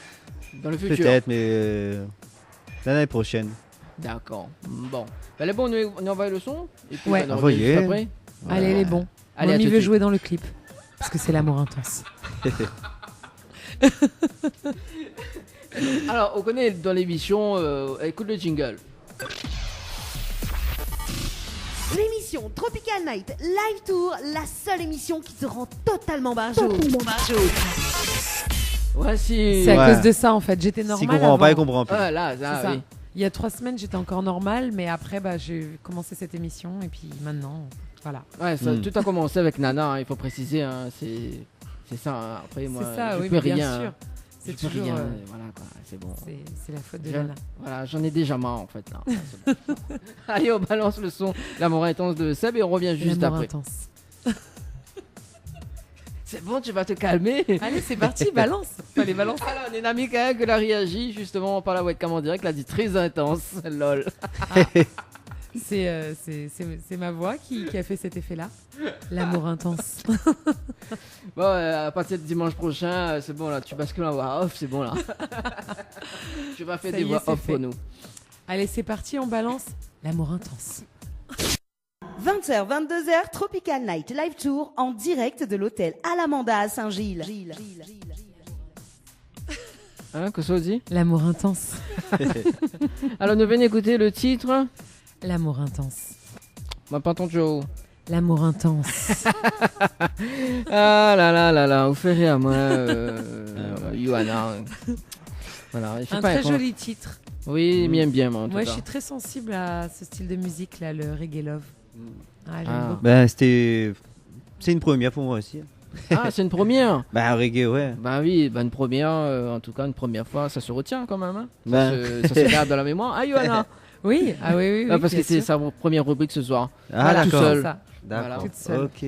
Dans le futur. Peut-être, mais l'année prochaine. D'accord. Bon. Ben, bon, on envoie le son. Et puis, Ouais. on revient Envoyez. juste après. Allez, elle est bon. Allez, à On y tout de veut suite. jouer dans le clip. Parce que c'est l'amour intense. Alors, on connaît dans l'émission, écoute le jingle. l'émission Tropical Night Live Tour, la seule émission qui te rend totalement barjot. Voici. C'est à Ouais. cause de ça en fait. J'étais normale. S'il comprend pas, il avant. comprend plus. Ah là, C'est ça. oui. Il y a 3 semaines, j'étais encore normale, mais après, j'ai commencé cette émission et puis maintenant, voilà. Ouais, tout a commencé avec Nana, hein, il faut préciser. Hein, c'est ça. Hein. Après, moi, C'est ça, je oui, peux mais bien rien. sûr. Je C'est peux toujours. rien. Voilà, quoi, c'est bon. C'est la faute de Je- Nana. Voilà, j'en ai déjà marre en fait. Là. C'est bon. Allez, on balance le son. L'amour intense de Seb et on revient juste L'amour après. intense. C'est bon, tu vas te calmer. Allez, c'est parti, balance. Fallait balancer. Alors, on est ami Michael que la réagi justement par la webcam en direct, l'a dit très intense. Lol. C'est ma voix qui a fait cet effet-là. L'amour intense. Bon, à partir de dimanche prochain, c'est bon là, tu bascules en voix off, c'est bon là. Tu vas faire Ça des y est, voix c'est off fait. pour nous. Allez, c'est parti, on balance. L'amour intense. 20h, 22h, Tropical Night Live Tour en direct de l'hôtel Alamanda à Saint-Gilles. Hein, que ça dit? L'amour intense. Alors, nous venons écouter le titre. L'amour intense. Bah, pas ton Joe. L'amour intense. Ah là là là là, vous ferez rire à moi, Johanna. Voilà, il fait Un pas très répondre. joli titre. Oui, il m'aime bien, moi. En tout Moi, je cas. suis très sensible à ce style de musique là, le reggae love. Ah, j'aime Ah. beaucoup. Ben, c'est une première pour moi aussi. Ah, c'est une première. Ben, reggae, ouais. Bah oui, bah une première, en tout cas une première fois, ça se retient quand même. Hein. Ben. Ça se garde dans la mémoire. Ah, Johanna. Oui, ah oui, Ah, parce bien que c'est sûr. sa première rubrique ce soir. Ah, Voilà, tout d'accord. seul. c'est ça. D'accord. Toute seule. Ok.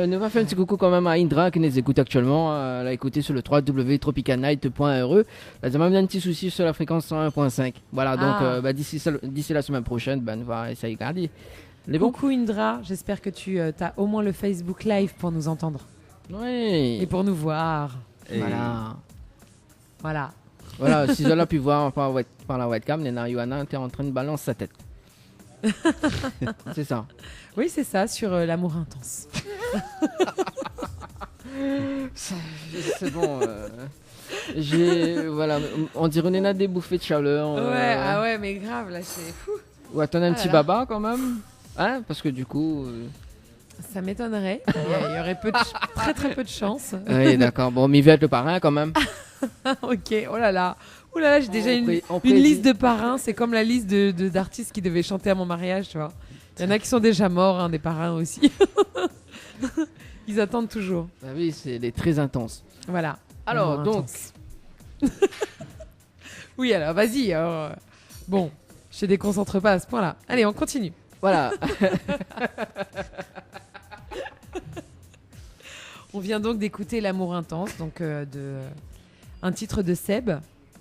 Nous va faire un petit coucou quand même à Indra qui nous écoute actuellement. Elle a écouté sur le www.tropicalnight.re. Elle a même un petit souci sur la fréquence 101.5. Voilà, donc Ah. d'ici la semaine prochaine, on va essayer de garder. Les bons. Coucou Indra, j'espère que tu as au moins le Facebook Live pour nous entendre et Oui. pour nous voir. Et- Voilà. Voilà. Voilà, si elle a pu voir par la webcam, Nena Johanna était en train de balancer sa tête. C'est ça. Oui, c'est ça, sur l'amour intense. C'est bon. Voilà, on dirait Nena des bouffées de chaleur. Ouais, ah ouais, mais grave, là, c'est fou. Ou attendre un Ah petit là. baba quand même. Hein, parce que du coup. Ça m'étonnerait. Il y aurait très très peu de chance. Oui, d'accord. Bon, m'y va être le parrain quand même. Ok, oh là là. Oh là là, j'ai déjà une On une prédit- liste de parrains. C'est comme la liste d'artistes qui devaient chanter à mon mariage, tu vois. Il y en a qui sont déjà morts, hein, des parrains aussi. Ils attendent toujours. Bah oui, c'est des très intenses. Voilà. Alors, Amour donc. intense. Oui, alors, vas-y. Alors, bon, je te déconcentre pas à ce point-là. Allez, on continue. Voilà. On vient donc d'écouter L'amour intense, donc un titre de Seb.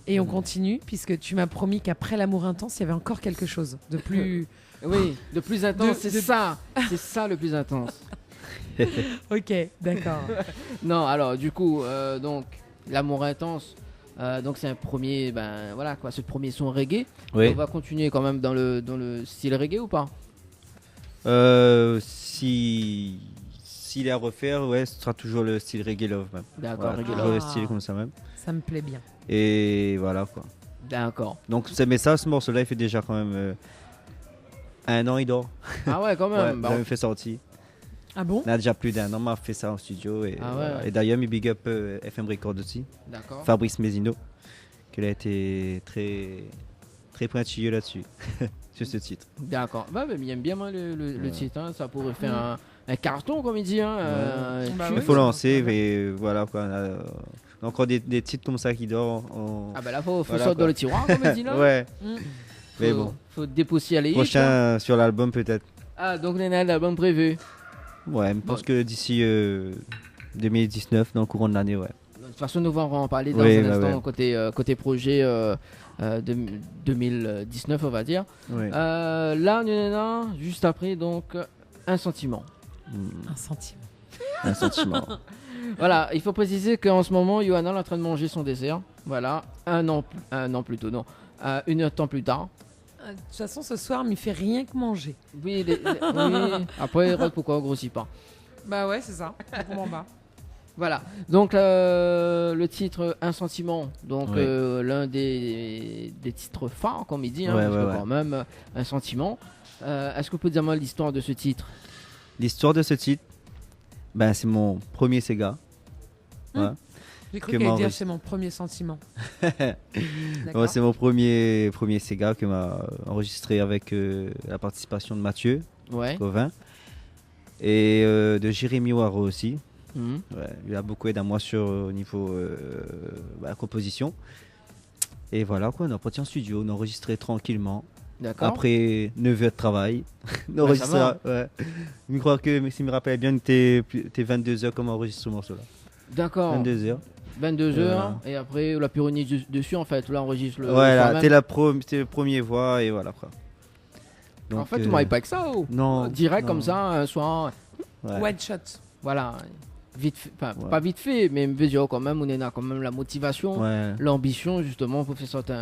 Et on continue, puisque tu m'as promis qu'après L'amour intense, il y avait encore quelque chose de plus... Oui, le plus intense, De- c'est de- ça. C'est ça le plus intense. Ok, d'accord. Non, alors, du coup, donc, l'amour intense. Donc, c'est un premier. Ben voilà, quoi. C'est le premier son reggae. Oui. On va continuer quand même dans le style reggae ou pas? S'il est à refaire, ouais, ce sera toujours le style reggae love même. D'accord, Voilà, reggae toujours love. le style comme ça même. Ça me plaît bien. Et voilà quoi. D'accord. Donc mais ça, ce morceau-là, il fait déjà quand même 1 an, il dort. Ah ouais, quand Ouais, même. Bah, j'avais fait sortir. Ah bon? On a déjà plus d'1 an, m'a fait ça en studio. Et, Ah ouais, voilà. ouais. Et d'ailleurs, mi big up FM Record aussi. D'accord. Fabrice Mesino, qui a été très, très pointilleux là-dessus, sur ce titre. D'accord. Bah, mais il aime bien moi le Ouais. titre. Hein. Ça pourrait faire un carton, comme il dit. Hein. Bah Il oui, faut ça lancer, va. et voilà quoi. On a encore des titres comme ça qui dorment. Ah bah là, faut Voilà, sortir quoi. dans le tiroir, comme il dit là. Ouais, Mm. mais Faut- bon. Faut dépousser à l'équipe. Prochain sur l'album peut-être. Ah, donc Nena, l'album prévu. Ouais, je pense que d'ici 2019, dans le courant de l'année, ouais. De toute façon, nous allons en parler dans Oui, un bah instant ouais. côté projet 2019, on va dire. Ouais. Là, Nena, juste après, donc, un sentiment. Un sentiment. Un sentiment. Voilà, il faut préciser qu'en ce moment, Johanna est en train de manger son dessert. Voilà, un an plutôt, non. Une heure de temps plus tard. De toute façon, ce soir, il me fait rien que manger. Oui, oui. Après, Rod, pourquoi on grossit pas? Bah ouais, c'est ça. Je comprends pas. Voilà, donc le titre Un sentiment, donc Oui. l'un des titres phares, comme il dit, hein, Ouais, parce ouais, que ouais. quand même, un sentiment. Est-ce que vous pouvez dire moi l'histoire de ce titre? L'histoire de ce titre, ben, c'est mon premier Sega. Ouais. J'ai cru Que qu'elle allait dire m'enregistre- c'est mon premier sentiment. Ouais, D'accord. c'est mon premier Sega que m'a enregistré avec la participation de Mathieu Ouais. Gauvin et de Jérémy Waro aussi. Mhm. Ouais, il a beaucoup aidé à moi sur au niveau composition. Et voilà quoi, on est parti en studio, on a enregistré tranquillement. D'accord. Après 9 heures de travail, on a Ouais, enregistré. ça Ouais. Je crois que, si je me rappelle bien, t'es 22 heures comme on enregistre ce morceau-là. D'accord. 22 heures. 22 Voilà. heures. Et après, la pyronie dessus, en fait. Là, on enregistre le. Voilà, soir t'es même. le premier voix et voilà quoi. En Donc, fait, tu m'avais pas que ça. Oh. Non. Direct non. comme ça, un soir. Ouais. One shot. Voilà. Vite fait. Enfin, Ouais. pas vite fait, mais je veux dire, quand même, on a quand même la motivation, Ouais. l'ambition, justement, pour faire sortir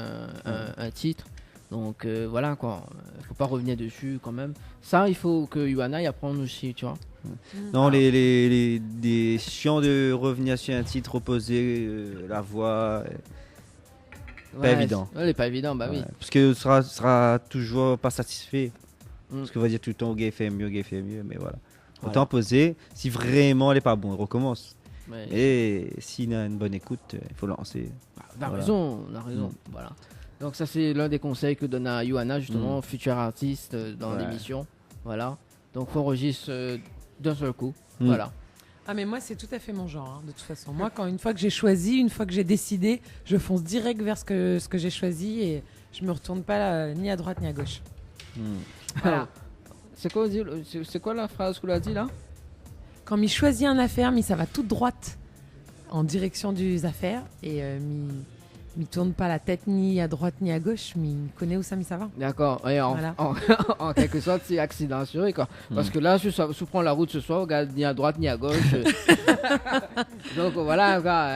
un titre. Donc, voilà, quoi. Faut pas revenir dessus, quand même. Ça, il faut que Yuana y apprenne aussi, tu vois. Non, les chiants de revenir sur un titre, reposer la voix. Pas évident. C'est pas évident, bah oui. Ouais. Parce que tu sera toujours pas satisfait. Mm. Parce qu'on va dire tout le temps, gay fait mieux, mais voilà. Voilà. Autant poser, si vraiment elle est pas bon, il recommence. Mais- Et s'il a une bonne écoute, il faut lancer. On a Voilà. raison, on a raison. Voilà. Donc ça c'est l'un des conseils que donne à Yuana justement, futur artiste dans Ouais. l'émission. Voilà. Donc on enregistre d'un seul coup. Mm. Voilà. Ah mais moi c'est tout à fait mon genre, hein, de toute façon. Moi une fois que j'ai choisi, une fois que j'ai décidé, je fonce direct vers ce que j'ai choisi et je me retourne pas ni à droite ni à gauche. Voilà. C'est quoi la phrase que tu as dit là? Quand m'y choisit un affaire, ça va toute droite en direction des affaires et m'y tourne pas la tête ni à droite ni à gauche, m'y connaît où ça va. D'accord. Et Voilà. en quelque sorte c'est accident assuré quoi. Parce que là si tu prends la route ce soir, regarde ni à droite ni à gauche. Donc voilà quoi.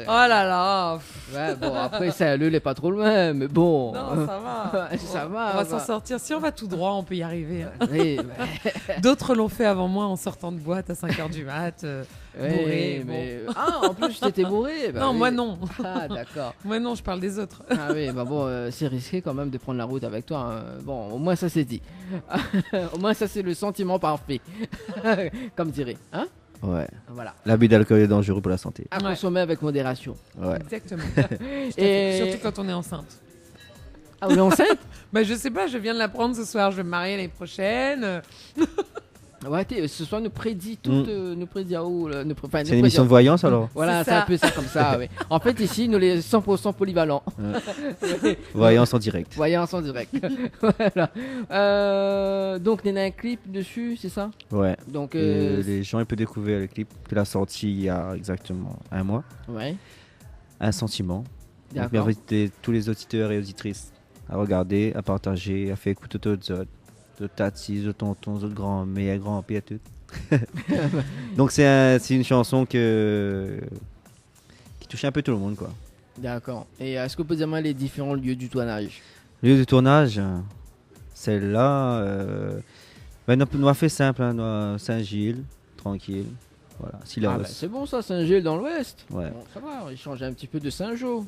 Oh là là. Ouais, bon après ça lui il est pas trop loin mais bon. Non, ça va. Ça va. On va quoi. s'en sortir. Si on va tout droit, on peut y arriver. Oui, ouais. D'autres l'ont fait avant moi en sortant de boîte à 5h du mat. Bourré, Oui, bon. mais... Ah, en plus, t'étais bourré. Bah non, oui. moi non. Ah, d'accord. Moi non, je parle des autres. Ah oui, bah bon, c'est risqué quand même de prendre la route avec toi. Hein. Bon, au moins ça c'est dit. Au moins ça c'est le sentiment parfait. Comme dirait. Hein? Ouais. Voilà. L'abus d'alcool est dangereux pour la santé. À Ouais. consommer avec modération. Ouais. Exactement. Et- Surtout quand on est enceinte. Ah, on est enceinte? Bah je sais pas, je viens de l'apprendre ce soir. Je vais me marier l'année prochaine. Ouais, ce soir nous prédit tout. Nous prédit à où C'est une émission de voyance alors. Voilà, C'est c'est un ça. peu ça comme ça. Oui. En fait, ici, nous les 100% polyvalents. Voyance en direct. Voyance en direct. Voilà. Donc, il y a un clip dessus, c'est ça? Ouais. Donc, Et les gens ils peuvent découvrir le clip qu'il a sorti il y a exactement un mois. ouais. Un sentiment. Donc, D'accord. j'invite tous les auditeurs et auditrices à regarder, à partager, à faire écouter aux autres, aux tatis, aux tontons, aux grands-mères, grands-pères, tout. Donc c'est une chanson qui touche un peu tout le monde quoi. D'accord. Et est-ce que vous pouvez dire moi les différents lieux du tournage? Lieu de tournage, celle-là, on a fait simple, hein, nous, à Saint-Gilles, tranquille. Voilà, Silas. Ah bah, c'est bon ça, Saint-Gilles dans l'ouest. Ouais. Bon, ça va, il change un petit peu de Saint-Jean.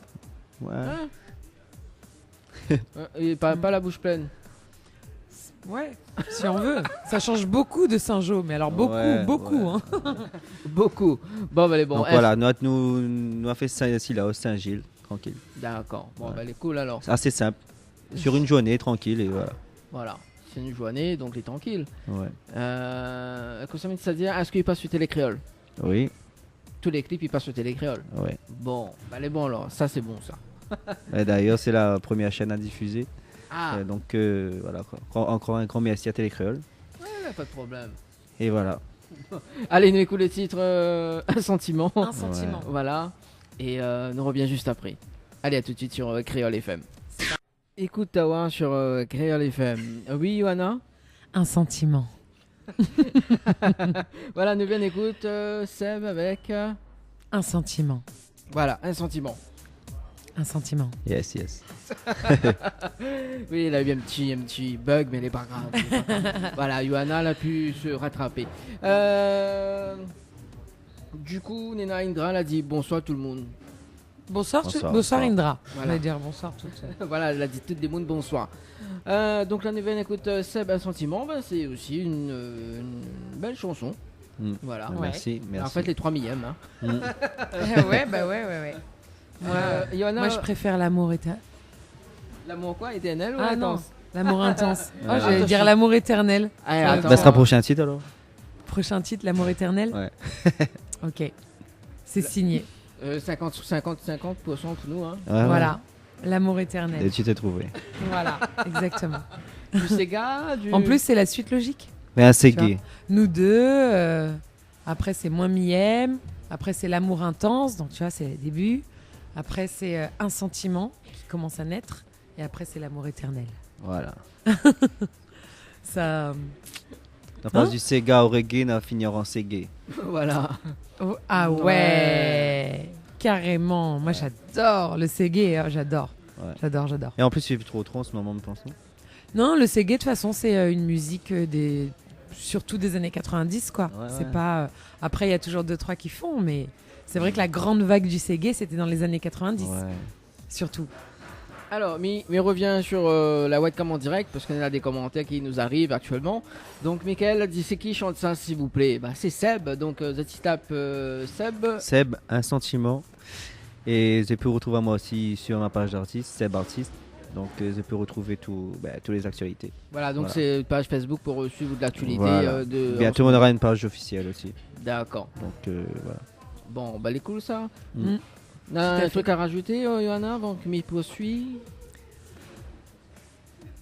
Ouais. Hein? Et pas la bouche pleine. Ouais, si on veut. Ça change beaucoup de Saint-Jean, mais alors beaucoup, Ouais, beaucoup. ouais. Hein. Beaucoup. Bon, bah, les bons. Donc voilà, nous a fait Silas, Saint-Gilles, tranquille. D'accord. Bon, Ouais. bah, les cool alors. C'est assez simple. Sur une journée, tranquille et voilà. Voilà. C'est une journée, donc les tranquilles. Ouais. Comme ça, ça dit, est-ce qu'il passe sur Télécréole? Oui, Tous les clips, ils passent sur Télécréole. ouais. Bon, bah, les bons alors. Ça, c'est bon ça. Et d'ailleurs, c'est la première chaîne à diffuser. Ah, Donc voilà quoi. Encore un grand merci à Télécréole. ouais, pas de problème. Et voilà. Allez, nous écoutons le titre Un sentiment. Un sentiment. Voilà. Et nous revient juste après. Allez, à tout de suite sur Créole FM. Écoute Tawa sur Créole FM. Oui, Johanna? Un sentiment. Voilà, nous bien écoute Seb avec. Un sentiment. Voilà, un sentiment. Un sentiment. Yes, yes. Oui, il a eu un petit bug, mais il n'est pas grave. il est pas grave. Voilà, Johanna elle a pu se rattraper. Du coup, Nena Indra elle a dit bonsoir tout le monde. Bonsoir, Bonsoir. Indra. Voilà. On va dire bonsoir toutes. Voilà, elle a dit toutes des mondes bonsoir. Donc la nouvelle écoute Seb un sentiment, bah, c'est aussi une belle chanson. Voilà. Merci. En fait, les 3 millièmes. Hein. Ouais. Johanna, Moi, je préfère l'amour éternel. l'amour quoi, éternel ou Ah non, intense? l'amour intense. Ouais. J'allais Attention. dire l'amour éternel. Allez, Ça attends. Ça sera prochain titre alors. Prochain titre, l'amour éternel. Ouais. Ok. C'est signé. 50% pour nous. Hein. Ouais, Voilà. L'amour ouais. éternel. Et tu t'es trouvé. Voilà, exactement. Du Sega, En plus, c'est la suite logique. Mais assez Tu vois. gay. Nous deux. Après, c'est moins Miem. Après, c'est l'amour intense. Donc, tu vois, c'est les débuts. Après, c'est un sentiment qui commence à naître. Et après, c'est l'amour éternel. Voilà. Ça. On passe du Sega au reggae, on va finir en Segay. voilà. Oh, ah ouais. Carrément. Moi, j'adore le Segay. Hein, j'adore. Ouais. J'adore. Et en plus, il fait trop en ce moment, je pense. Non Non, le Segay, de toute façon, c'est une musique surtout des années 90, quoi. Ouais, C'est ouais. pas. Après, il y a toujours 2-3 qui font, mais c'est vrai que la grande vague du Segay, c'était dans les années 90, Ouais. surtout. Alors, mais revient sur la webcam en direct parce qu'on a des commentaires qui nous arrivent actuellement. Donc, Michael dit c'est qui chante ça, s'il vous plaît? Bah, c'est Seb. Donc, Zati tape Seb. Seb, un sentiment. Et je peux retrouver moi aussi sur ma page d'artiste, Seb Artiste. Donc, je peux retrouver toutes les actualités. Voilà, donc Voilà. c'est une page Facebook pour suivre de l'actualité. Voilà. Bientôt, on aura une page officielle aussi. D'accord. Donc, voilà. Bon, bah, les cool ça. Mm. On a à un fait. truc à rajouter, Johanna, avant que m'y poursuit?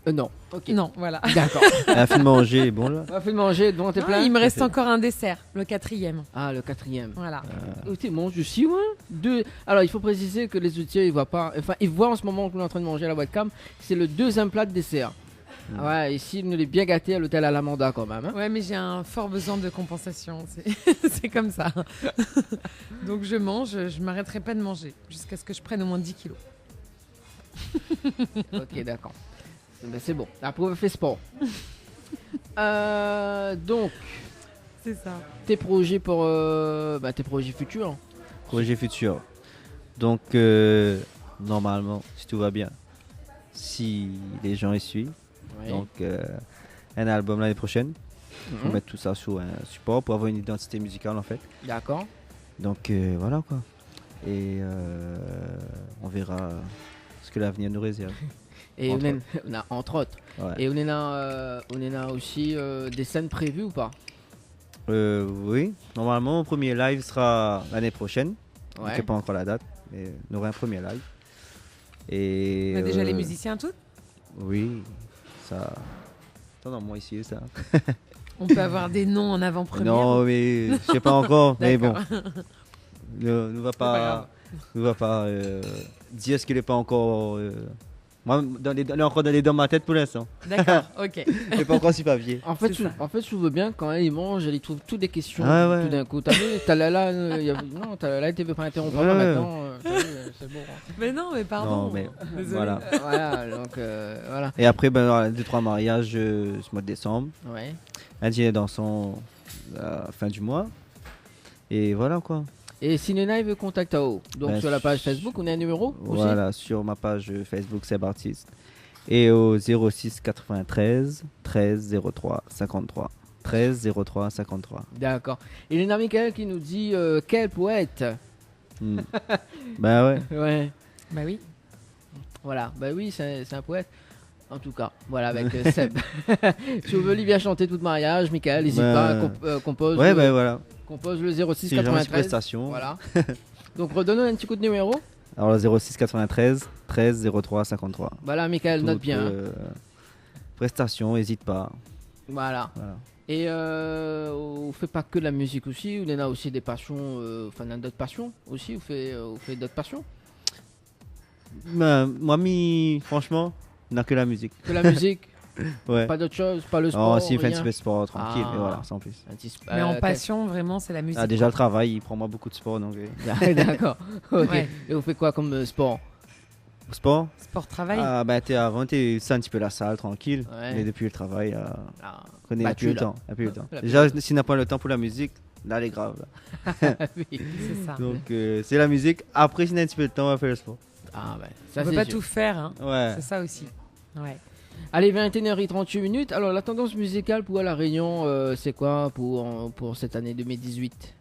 Non. Ok. Non, voilà. D'accord. Un film manger, bon là. On va faire manger devant tes Non, plats. il me reste Parfait. encore un dessert, le 4e. Ah, le 4e. Voilà. Tu manges aussi, ouais. Alors, il faut préciser que les outils, ils voient pas. Enfin, ils voient en ce moment qu'on est en train de manger à la webcam. C'est le 2e plat de dessert. Ah ouais, ici, nous les bien gâtés à l'hôtel Alamanda quand même. Hein. Ouais, mais j'ai un fort besoin de compensation. C'est comme ça. Donc je mange, je m'arrêterai pas de manger jusqu'à ce que je prenne au moins 10 kilos. Ok, d'accord. Ben, c'est bon. Après, on fait sport. Donc, C'est ça. tes projets pour tes projets futurs. Projet futur. Donc, normalement, si tout va bien, si les gens y suivent, Ouais. donc un album l'année prochaine. Faut Mhm. mettre tout ça sur un support pour avoir une identité musicale en fait. D'accord. Donc voilà quoi. Et on verra ce que l'avenir nous réserve. Et Entre on a, entre autres. Ouais. Et on a aussi des scènes prévues ou pas? Oui, normalement mon premier live sera l'année prochaine. Je ne Ouais. sais pas encore la date, mais on aura un premier live. Et On a déjà les musiciens tous. Oui, ça. Attends, moi ici ça. On peut avoir des noms en avant-première. Non, mais je sais pas encore. Mais bon, D'accord. ne va pas pas, ne va pas dire ce qu'il n'est pas encore. Moi, il est encore dans ma tête pour l'instant. D'accord, ok. Il n'est pas encore sur papier. En fait, C'est ça. je veux bien quand il mange, il trouve toutes des questions Ah ouais. tout d'un coup. T'as vu, non, Talala, il t'avait pas interrompu Ouais. maintenant. T'as vu, c'est bon. Mais non, mais pardon. Non, mais Désolée. voilà. Voilà, donc voilà. Et après, ben, 2-3 mariages ce mois de décembre. Ouais. Un dîner dansant à la fin du mois. Et voilà quoi. Et si Nena il veut contacter à haut, donc Ben, sur la page Facebook, on a un numéro aussi. Voilà, sur ma page Facebook Seb Artiste. Et au 06 93 13 03 53. 13 03 53. D'accord. Et Léna Michael qui nous dit quel poète. Bah ouais. Ouais. Bah oui. Voilà. Bah oui, c'est un poète. En tout cas, voilà, avec Seb. Si vous voulez bien chanter tout mariage, Michael, n'hésite Ben, pas à compose, Ouais, bah voilà. compose le 06 Si jamais c'est 93. prestation. Voilà. Donc redonne un petit coup de numéro. Alors le 06 93 13 03 53. Voilà, Michael, note Toute, bien. prestation, n'hésite pas. Voilà. Voilà. Et on fait pas que de la musique aussi, on a aussi des passions, enfin d'autres passions aussi, on fait d'autres passions. Ben, moi, franchement, on n'a que la musique. Que la musique, Ouais. pas d'autre chose, pas le sport. Oh, si, il fait un rien. petit peu de sport, tranquille, Ah. mais voilà, sans plus. Un petit Mais en passion, vraiment, c'est la musique. Ah, déjà, le travail, il prend moi beaucoup de sport, donc. D'accord. Ok. Ouais. Et on fait quoi comme sport? Sport Sport-travail. Ah, bah, avant, c'est un petit peu la salle, tranquille. Ouais. Mais depuis le travail, Ah, on n'a battu, plus le là. temps. On n'a plus le Ouais, temps. la Déjà, si on n'a pas le temps pour la musique, Là, elle est grave. Là. Oui. C'est ça. Donc, c'est la musique. Après, si on a un petit peu de temps, on va faire le sport. Ah ouais, On ça peut c'est pas sûr. tout faire, hein. Ouais. C'est ça aussi. Ouais. Allez, 21h38 minutes. Alors, la tendance musicale pour La Réunion, c'est quoi pour cette année 2018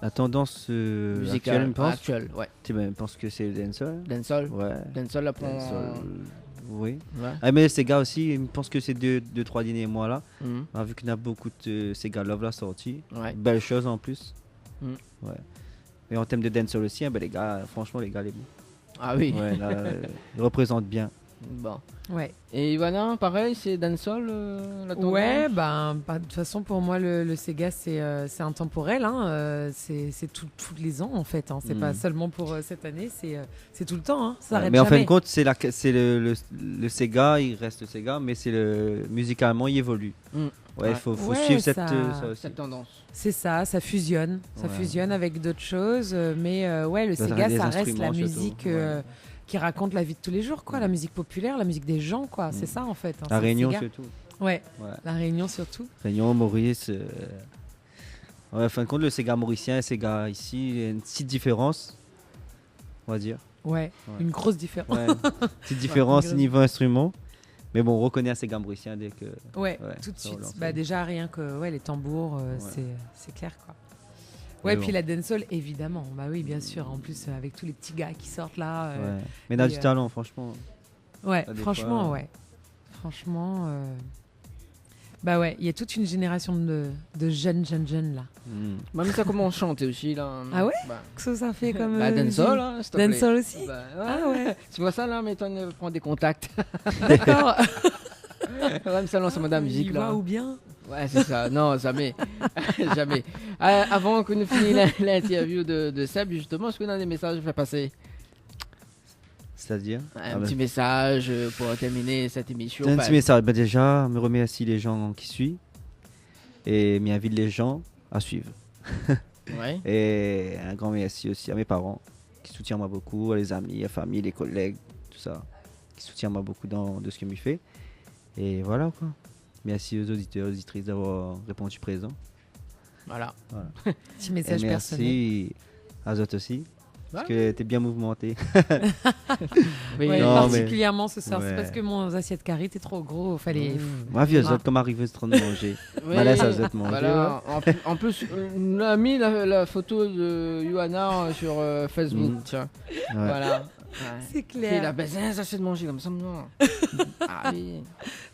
La tendance musicale actuelle, je pense. actuelle, ouais. Tu penses que c'est le dancehall. Dancehall. Ouais. Dancehall, là, prend... Dancehall, oui. Ouais. Ah, mais ces gars aussi, je pense que ces 2-3 derniers mois là, Mhm. vu qu'il y a beaucoup de ces gars love là sortis. Ouais. Belle chose en plus. Mhm. Ouais. Et en termes de dancehall aussi, hein, ben, les gars, franchement, les gars, les bons. Ah oui. Ouais, là, ils représentent bien. Bon. Ouais. Et Ivana, pareil, c'est dancehall la tendance. Ouais, bah, de toute façon, pour moi, le Sega, c'est intemporel. Hein. C'est tous les ans, en fait. Hein. C'est pas seulement pour cette année, c'est tout le temps. Hein. Ça s'arrête Mais en fin jamais. de compte, c'est le Sega, il reste le Sega, mais musicalement, il évolue. Mm. Ouais, il faut Ouais, suivre ça aussi. Cette tendance. C'est ça fusionne. Ça Ouais. fusionne avec d'autres choses. Mais ouais, le Ça Sega, reste des ça reste instruments, la surtout. musique Ouais. qui raconte la vie de tous les jours, quoi. La musique populaire, la musique des gens, quoi. C'est ça, en fait. Hein. La C'est le Réunion, Sega. surtout. Ouais, Ouais. la Réunion, surtout. Réunion, Maurice. Ouais, en fin de compte, le Sega mauricien et le Sega ici, il y a une petite différence, on va dire. Ouais, Ouais. une grosse différence. Ouais, petite différence Ouais. niveau instrument. Mais bon, on reconnaît un Sega mauricien dès que. Ouais, Ouais, tout de ça suite. relance. Bah, déjà, rien que les tambours, Ouais. c'est clair, quoi. Mais Ouais, bon. puis la dancehall, évidemment. Bah oui, bien sûr. En plus, avec tous les petits gars qui sortent là. Ouais. Mais il a et, du talent, franchement. Ouais, Ça, des franchement, fois, ouais. Franchement, bah ouais, il y a toute une génération de jeunes là. Même ça comment on chante aussi là. Ah ouais Bah, Qu'est-ce que ça fait comme. bah dancehall, hein, s'il te plaît. Dancehall aussi Bah, Ah ouais, Tu vois ça là, mais toi, prends des contacts. d'accord. Même ça lance de musique Il là. va ou bien Ouais, c'est ça. Non, jamais. Jamais. Avant que nous finissions l'interview de Seb, justement, est-ce qu'on a des messages à faire passer? C'est-à-dire Un petit message pour terminer cette émission. Un Enfin, petit message. Bah, déjà, me remercie les gens qui suivent et m'invite les gens à suivre. Ouais. Et un grand merci aussi à mes parents qui soutiennent moi beaucoup, à les amis, la famille, les collègues, tout ça, qui soutiennent moi beaucoup de ce que je fais. Et voilà quoi. Merci aux auditeurs, aux auditrices d'avoir répondu présent. Voilà. Petit Et message personnel. merci à Zot aussi. Parce que t'es bien mouvementé. Oui, Ouais, Non, particulièrement ce soir, c'est ouais. parce que mon assiette carré était trop gros. Fallait. Moi, vieux Zot, Ah. comme arrivé ce train de manger. oui. Malaise à Zot manger. Voilà. En plus, on a mis la photo de Johanna sur Facebook. Mhm. Tiens. Ouais. Voilà. Ouais. C'est Et la clair. baisine, ça c'est de manger comme ça, non. Ah oui.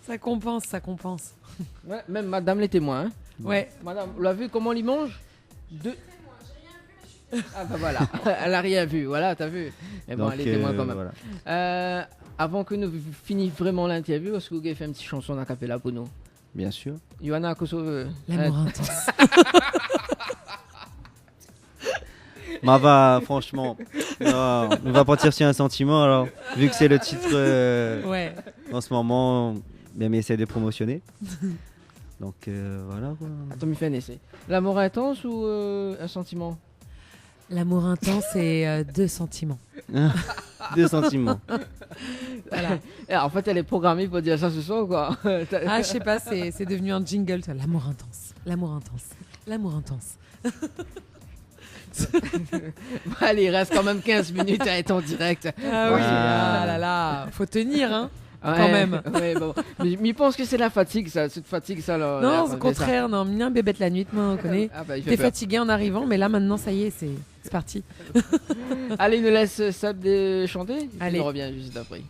Ça compense, ça compense. Ouais, même madame les témoins. Hein. Ouais. Madame, vous l'avez vu comment il mange Ah bah voilà, elle a rien vu, voilà, t'as vu. Mais bon, Donc, elle est témoin quand même. voilà. Avant que nous finissions vraiment l'interview, est-ce que vous avez fait une petite chanson a cappella pour nous? Bien sûr. Johanna Kosovo. L'amour intense. Va, franchement, non, on va partir sur un sentiment alors, vu que c'est le titre Ouais. en ce moment, bien mais essaie de promotionner. Donc voilà quoi. Attends, il fait un essai. L'amour intense ou un sentiment? L'amour intense et 2 sentiments. Deux sentiments. Voilà. En fait, elle est programmée pour dire ça ce soir, quoi. Ah, je sais pas, c'est devenu un jingle. Ça. L'amour intense. L'amour intense. L'amour intense. Allez, il reste quand même 15 minutes à être en direct. Ah oui, Ouais. ah là là. Faut tenir, hein. Ouais, Quand même. Ouais, bon. Mais il pense que c'est la fatigue, ça. Cette fatigue, ça. Là, Non, c'est au contraire. Non, mien bébête la nuit, moi, on connaît. Ah, bah, il fait T'es peur. fatigué en arrivant, mais là, maintenant, ça y est, c'est parti. Allez, il nous laisse Seb chanter. Et puis Allez. on revient juste après.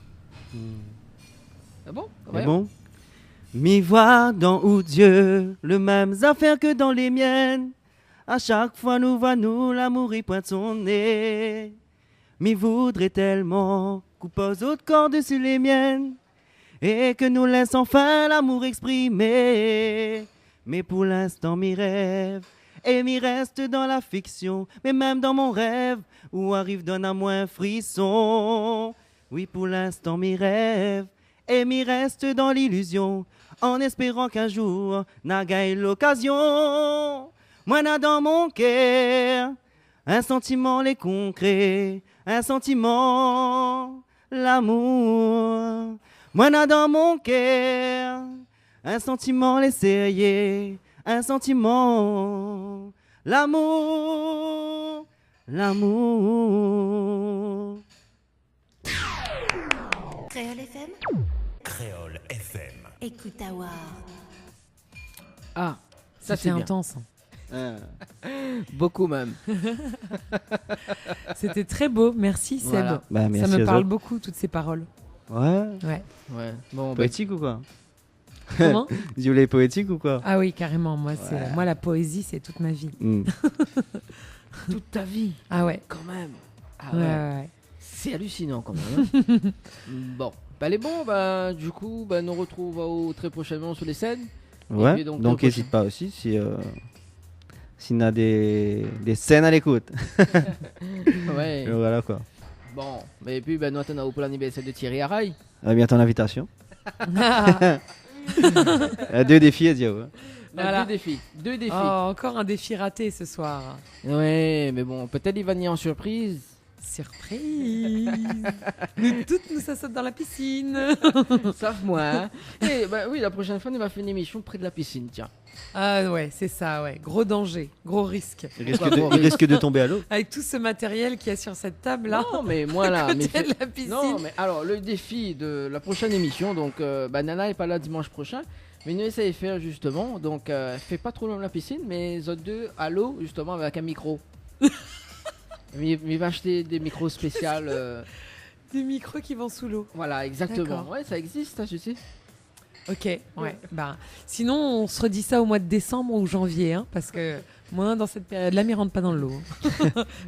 Ah bon? C'est Ouais. bon. M'y voir dans ou Dieu, le même affaire que dans les miennes. À chaque fois nous voit l'amour y pointe son nez. M'y voudrait tellement coupe aux autres cordes sur les miennes. Et que nous laisse enfin l'amour exprimer. Mais pour l'instant m'y rêve. Et m'y reste dans la fiction. Mais même dans mon rêve, où arrive donne à moi un frisson. Oui, pour l'instant m'y rêve. Et m'y reste dans l'illusion. En espérant qu'un jour n'a gagné l'occasion. Moi n'a dans mon cœur un sentiment les concret, un sentiment, l'amour. Moi n'a dans mon cœur un sentiment les sérieux, un sentiment. L'amour, l'amour. Créole FM, Créole FM. écoute à voir. Ah, ça C'était c'est bien. intense. Beaucoup même. C'était très beau. Merci Seb. Voilà. Bah, Ça merci me aux parle autres. beaucoup toutes ces paroles. Ouais. Ouais. Ouais. Bon, bah, Poétique ou quoi? Comment? Tu voulais poétique ou quoi? Ah oui, carrément. Moi, la poésie, c'est toute ma vie. toute ta vie, Ah ouais. quand même. Ah Ouais, ouais. ouais, ouais. C'est hallucinant quand même. Hein. Bon, bah les bons, bah du coup, bah nous retrouvons très prochainement sur les scènes. Ouais. puis donc, Donc le n'hésite pas aussi si s'il y a des scènes à l'écoute. Ouais. Et voilà quoi. Bon, mais puis bah nous attendons pour l'anniversaire de Thierry Araille. À bientôt l'invitation. Ah. Deux défis à dire. Ouais. Voilà. Deux défis. Oh, encore un défi raté ce soir. Ouais, mais bon, peut-être il va venir en surprise. Surprise. Nous toutes, ça saute dans la piscine. Sauf moi. Hein. Et bah oui, la prochaine fois, on va faire une émission près de la piscine, tiens. Ah ouais, c'est ça, ouais. Gros danger, gros risque. Il risque de tomber à l'eau. Avec tout ce matériel qu'il y a sur cette table là. Non, mais moi là, mais côté de la piscine. non, mais alors le défi de la prochaine émission, donc bah, Nana est pas là dimanche prochain, mais nous essayons de faire justement, donc fait pas trop loin de la piscine, mais les autres deux à l'eau justement avec un micro. Il va acheter des micros spéciaux. Des micros qui vont sous l'eau. Voilà, exactement. D'accord. Ouais, ça existe, hein, je sais. Ok, ouais. Bah, sinon, on se redit ça au mois de décembre ou janvier, hein, parce que moi, dans cette période-là, m'y rentre pas dans l'eau.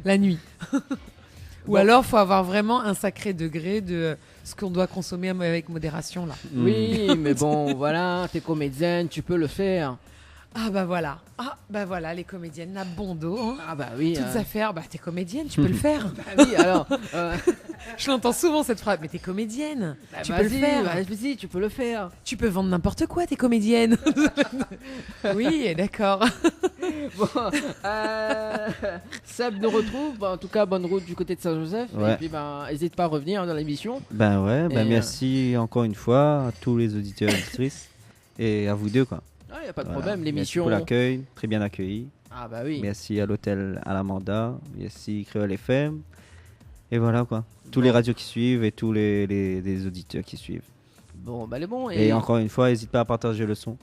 La nuit. Ou Bon. alors, faut avoir vraiment un sacré degré de ce qu'on doit consommer avec modération, là. Oui, mais bon, voilà, t'es comédienne, tu peux le faire. Ah bah voilà. Ah bah voilà, les comédiennes, la bon dos. Hein. Ah bah oui. Toutes affaires, bah t'es comédienne, tu peux le faire. Bah oui, alors. Je l'entends souvent cette phrase, mais t'es comédienne, Bah tu peux le vas-y, faire. Vas-y, tu peux le faire. Tu peux vendre n'importe quoi, t'es comédienne. Oui, d'accord. Bon, Seb nous retrouve. Bah, en tout cas, bonne route du côté de Saint-Joseph. Ouais. Et puis, bah, n'hésite pas à revenir dans l'émission. Ben ouais, ben Et, merci encore une fois à tous les auditeurs et auditrices et à vous deux quoi. Ah, y a pas de Voilà. problème. Merci L'émission. pour l'accueil, très bien accueilli. Ah bah oui. Merci à l'hôtel Alamanda, merci Créole FM. Et voilà quoi. Tous les radios qui suivent et tous les auditeurs qui suivent. Bon, bah les bons. Et encore une fois, n'hésite pas à partager le son,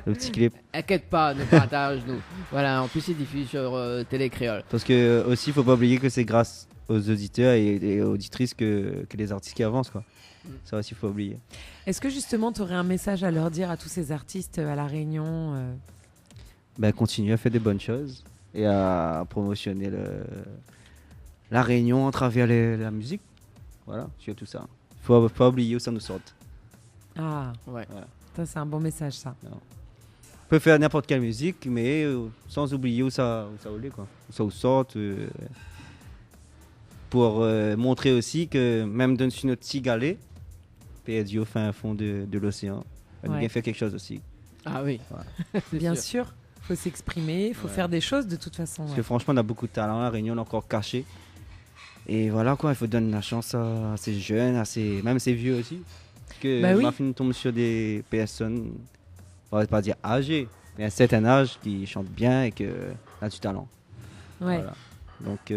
le petit clip. Inquiète pas, ne partage nous. Voilà, en plus c'est diffusé sur Télé Créole. Parce que aussi, faut pas oublier que c'est grâce aux auditeurs et aux auditrices que les artistes qui avancent quoi. Ça aussi, faut pas oublier. Est-ce que justement, tu aurais un message à leur dire à tous ces artistes à La Réunion Ben, continuer à faire des bonnes choses et à promotionner la Réunion à travers la musique. Voilà, sur tout ça. Faut pas oublier où ça nous sort. Ah, Ouais. ça c'est un bon message ça. On peut faire n'importe quelle musique, mais sans oublier où ça allait, quoi. Où ça nous sort. Pour montrer aussi que même sur notre petit galet, perdu au fin fond de l'océan, on Ouais. a bien fait quelque chose aussi. Ah oui. C'est Bien sûr. sûr, faut s'exprimer, il faut faire des choses de toute façon. Parce ouais. que franchement, on a beaucoup de talent, la Réunion, on est encore caché. Et voilà quoi, il faut donner la chance à ces jeunes, même ces vieux aussi. Parce que Bah oui. ma fille tombe sur des personnes, on va pas dire âgées, mais à un certain âge qui chantent bien et qui ont du talent. Ouais. Voilà. Donc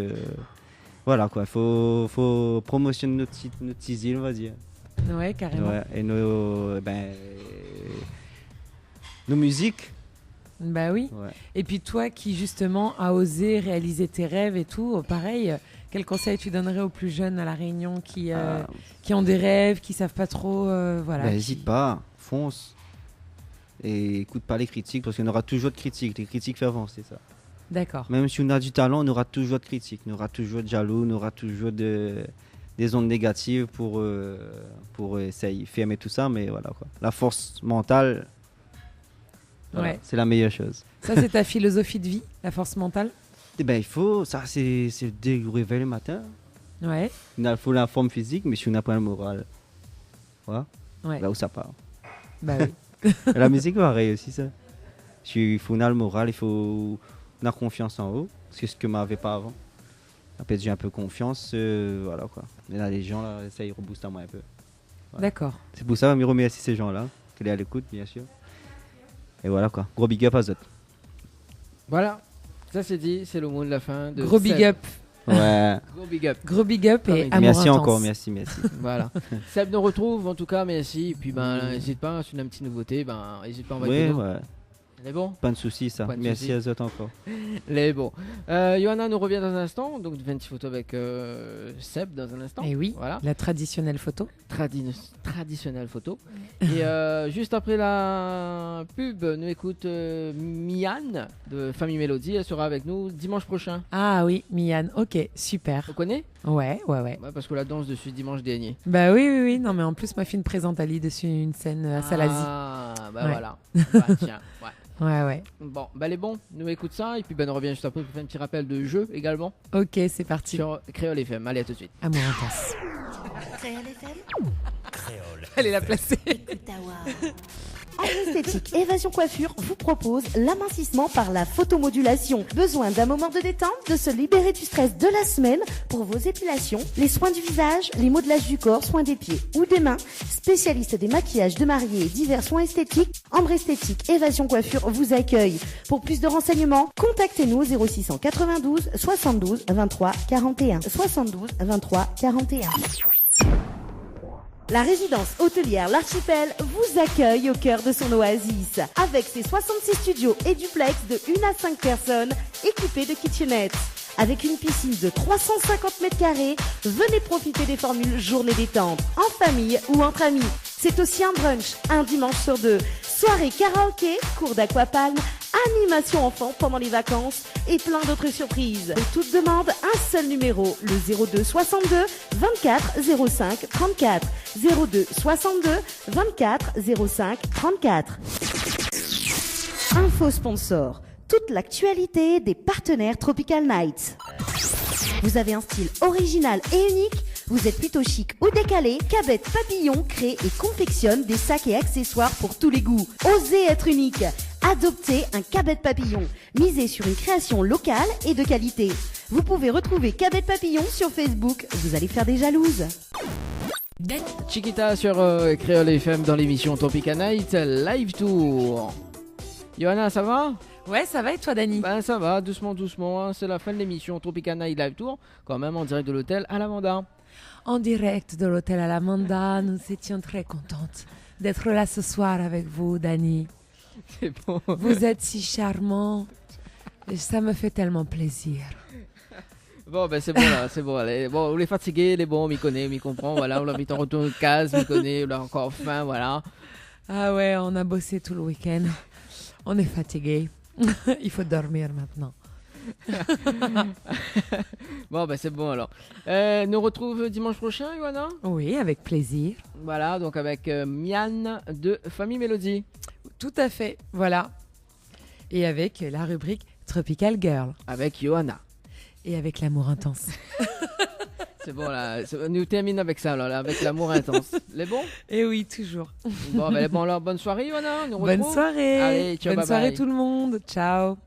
voilà quoi, il faut promotionner nos petites îles, on va dire. Ouais, carrément. Ouais, et nos musiques. Bah oui. Ouais. Et puis toi qui justement a osé réaliser tes rêves et tout, pareil, quel conseil tu donnerais aux plus jeunes à La Réunion qui ont des rêves, qui savent pas trop, voilà. N'hésite pas, fonce. Et écoute pas les critiques, parce qu'il y en aura toujours de critiques. Les critiques font avancer ça. D'accord. Même si on a du talent, on aura toujours de critiques, on aura toujours de jaloux, on aura toujours des ondes négatives pour essayer fermer tout ça. Mais voilà quoi. La force mentale, voilà, Ouais. c'est la meilleure chose. Ça c'est ta philosophie de vie, la force mentale. Et ben il faut, ça c'est dès le réveil le matin. Ouais. Il faut la forme physique, mais si on n'a pas le moral, voilà, Ouais. là où ça part. Bah oui. Et la musique pareil aussi ça. Il faut on a le moral, il faut on a confiance en haut, c'est ce que m'avait pas avant. Après j'ai un peu confiance, voilà quoi. Mais là les gens là, ça ils reboostent à moi un peu. Voilà. D'accord. C'est pour ça que je remercie ces gens là, qu'elle est à l'écoute bien sûr. Et voilà quoi, gros big up à eux. Voilà, ça c'est dit, c'est le mot de la fin. De Gros big Seb. up. Ouais. Gros big up. Gros big up et amour Merci intense. encore, merci. Voilà. Seb nous retrouve, en tout cas, merci. Et puis, n'hésite pas, si tu as une petite nouveauté, n'hésite pas à envoyer. Oui, ouais. Les bons. Pas de soucis, ça. Pas de Merci soucis. à eux encore. Les bons. Johanna nous revient dans un instant. Donc, une petite photo avec Seb dans un instant. Et oui, Voilà. la traditionnelle photo. Traditionnelle photo. Et juste après la pub, nous écoute Mian de Famille Mélodie. Elle sera avec nous dimanche prochain. Ah oui, Mian, ok, super. Tu connais? Ouais. Ouais, parce que la danse dessus dimanche dernier. Bah oui, non mais en plus ma fille me présente Ali dessus une scène à Salazie. Ah, bah Ouais. voilà. Bah, tiens, ouais. Ouais. Bon, bah les bons, nous écoute ça et puis on revient juste après pour faire un petit rappel de jeu également Ok, c'est parti. sur Créole FM. Allez, à tout de suite. Amour intense. Créole FM, Créole. Allez la placer. Ottawa. Ambre Esthétique Évasion Coiffure vous propose l'amincissement par la photomodulation. Besoin d'un moment de détente, de se libérer du stress de la semaine pour vos épilations, les soins du visage, les modelages du corps, soins des pieds ou des mains. Spécialiste des maquillages de mariés et divers soins esthétiques, Ambre Esthétique Évasion Coiffure vous accueille. Pour plus de renseignements, contactez-nous au 0692 72 23 41. 72 23 41. La résidence hôtelière L'Archipel vous accueille au cœur de son oasis. Avec ses 66 studios et duplex de 1 à 5 personnes équipés de kitchenettes. Avec une piscine de 350 mètres carrés, venez profiter des formules journée détente, en famille ou entre amis. C'est aussi un brunch, un dimanche sur 2. Soirée karaoké, cours d'aquapalme, animation enfant pendant les vacances et plein d'autres surprises. Pour toute demande, un seul numéro, le 02 62 24 05 34. 02 62 24 05 34. Info sponsor. Toute l'actualité des partenaires Tropical Nights. Vous avez un style original et unique? Vous êtes plutôt chic ou décalé? Cabet Papillon crée et confectionne des sacs et accessoires pour tous les goûts. Osez être unique. Adoptez un Cabet Papillon. Misez sur une création locale et de qualité. Vous pouvez retrouver Cabet Papillon sur Facebook. Vous allez faire des jalouses. Chiquita sur Créole FM dans l'émission Tropical Night Live Tour. Johanna, ça va? Ouais, ça va et toi Dani? Ben ça va, doucement, hein. C'est la fin de l'émission Tropical Night Live Tour, quand même en direct de l'hôtel à Lavanda. En direct de l'hôtel à l'Amanda, nous étions très contentes d'être là ce soir avec vous Dani. C'est bon. Vous êtes si charmant et ça me fait tellement plaisir. Bon, ben c'est bon là, c'est bon. Allez. Bon, on est fatigué, les bons, on m'y connaît, on m'y comprend, voilà, on l'invite en retour de case, on m'y connaît, on a encore faim, voilà. Ah ouais, on a bossé tout le week-end. On est fatigué. Il faut dormir maintenant. Bon, ben c'est bon alors. Nous retrouve dimanche prochain, Johanna? Oui, avec plaisir. Voilà, donc avec Mian de Famille Mélodie. Tout à fait, voilà. Et avec la rubrique Tropical Girl. Avec Johanna. Et avec l'amour intense. C'est bon là, nous terminons avec ça là, avec l'amour intense. Les bons? Et oui, toujours. Bon, ben bon alors, bonne soirée, Johanna. Nous Bonne retrouve. soirée. Allez, ciao, Bonne bye soirée bye. tout le monde. Ciao.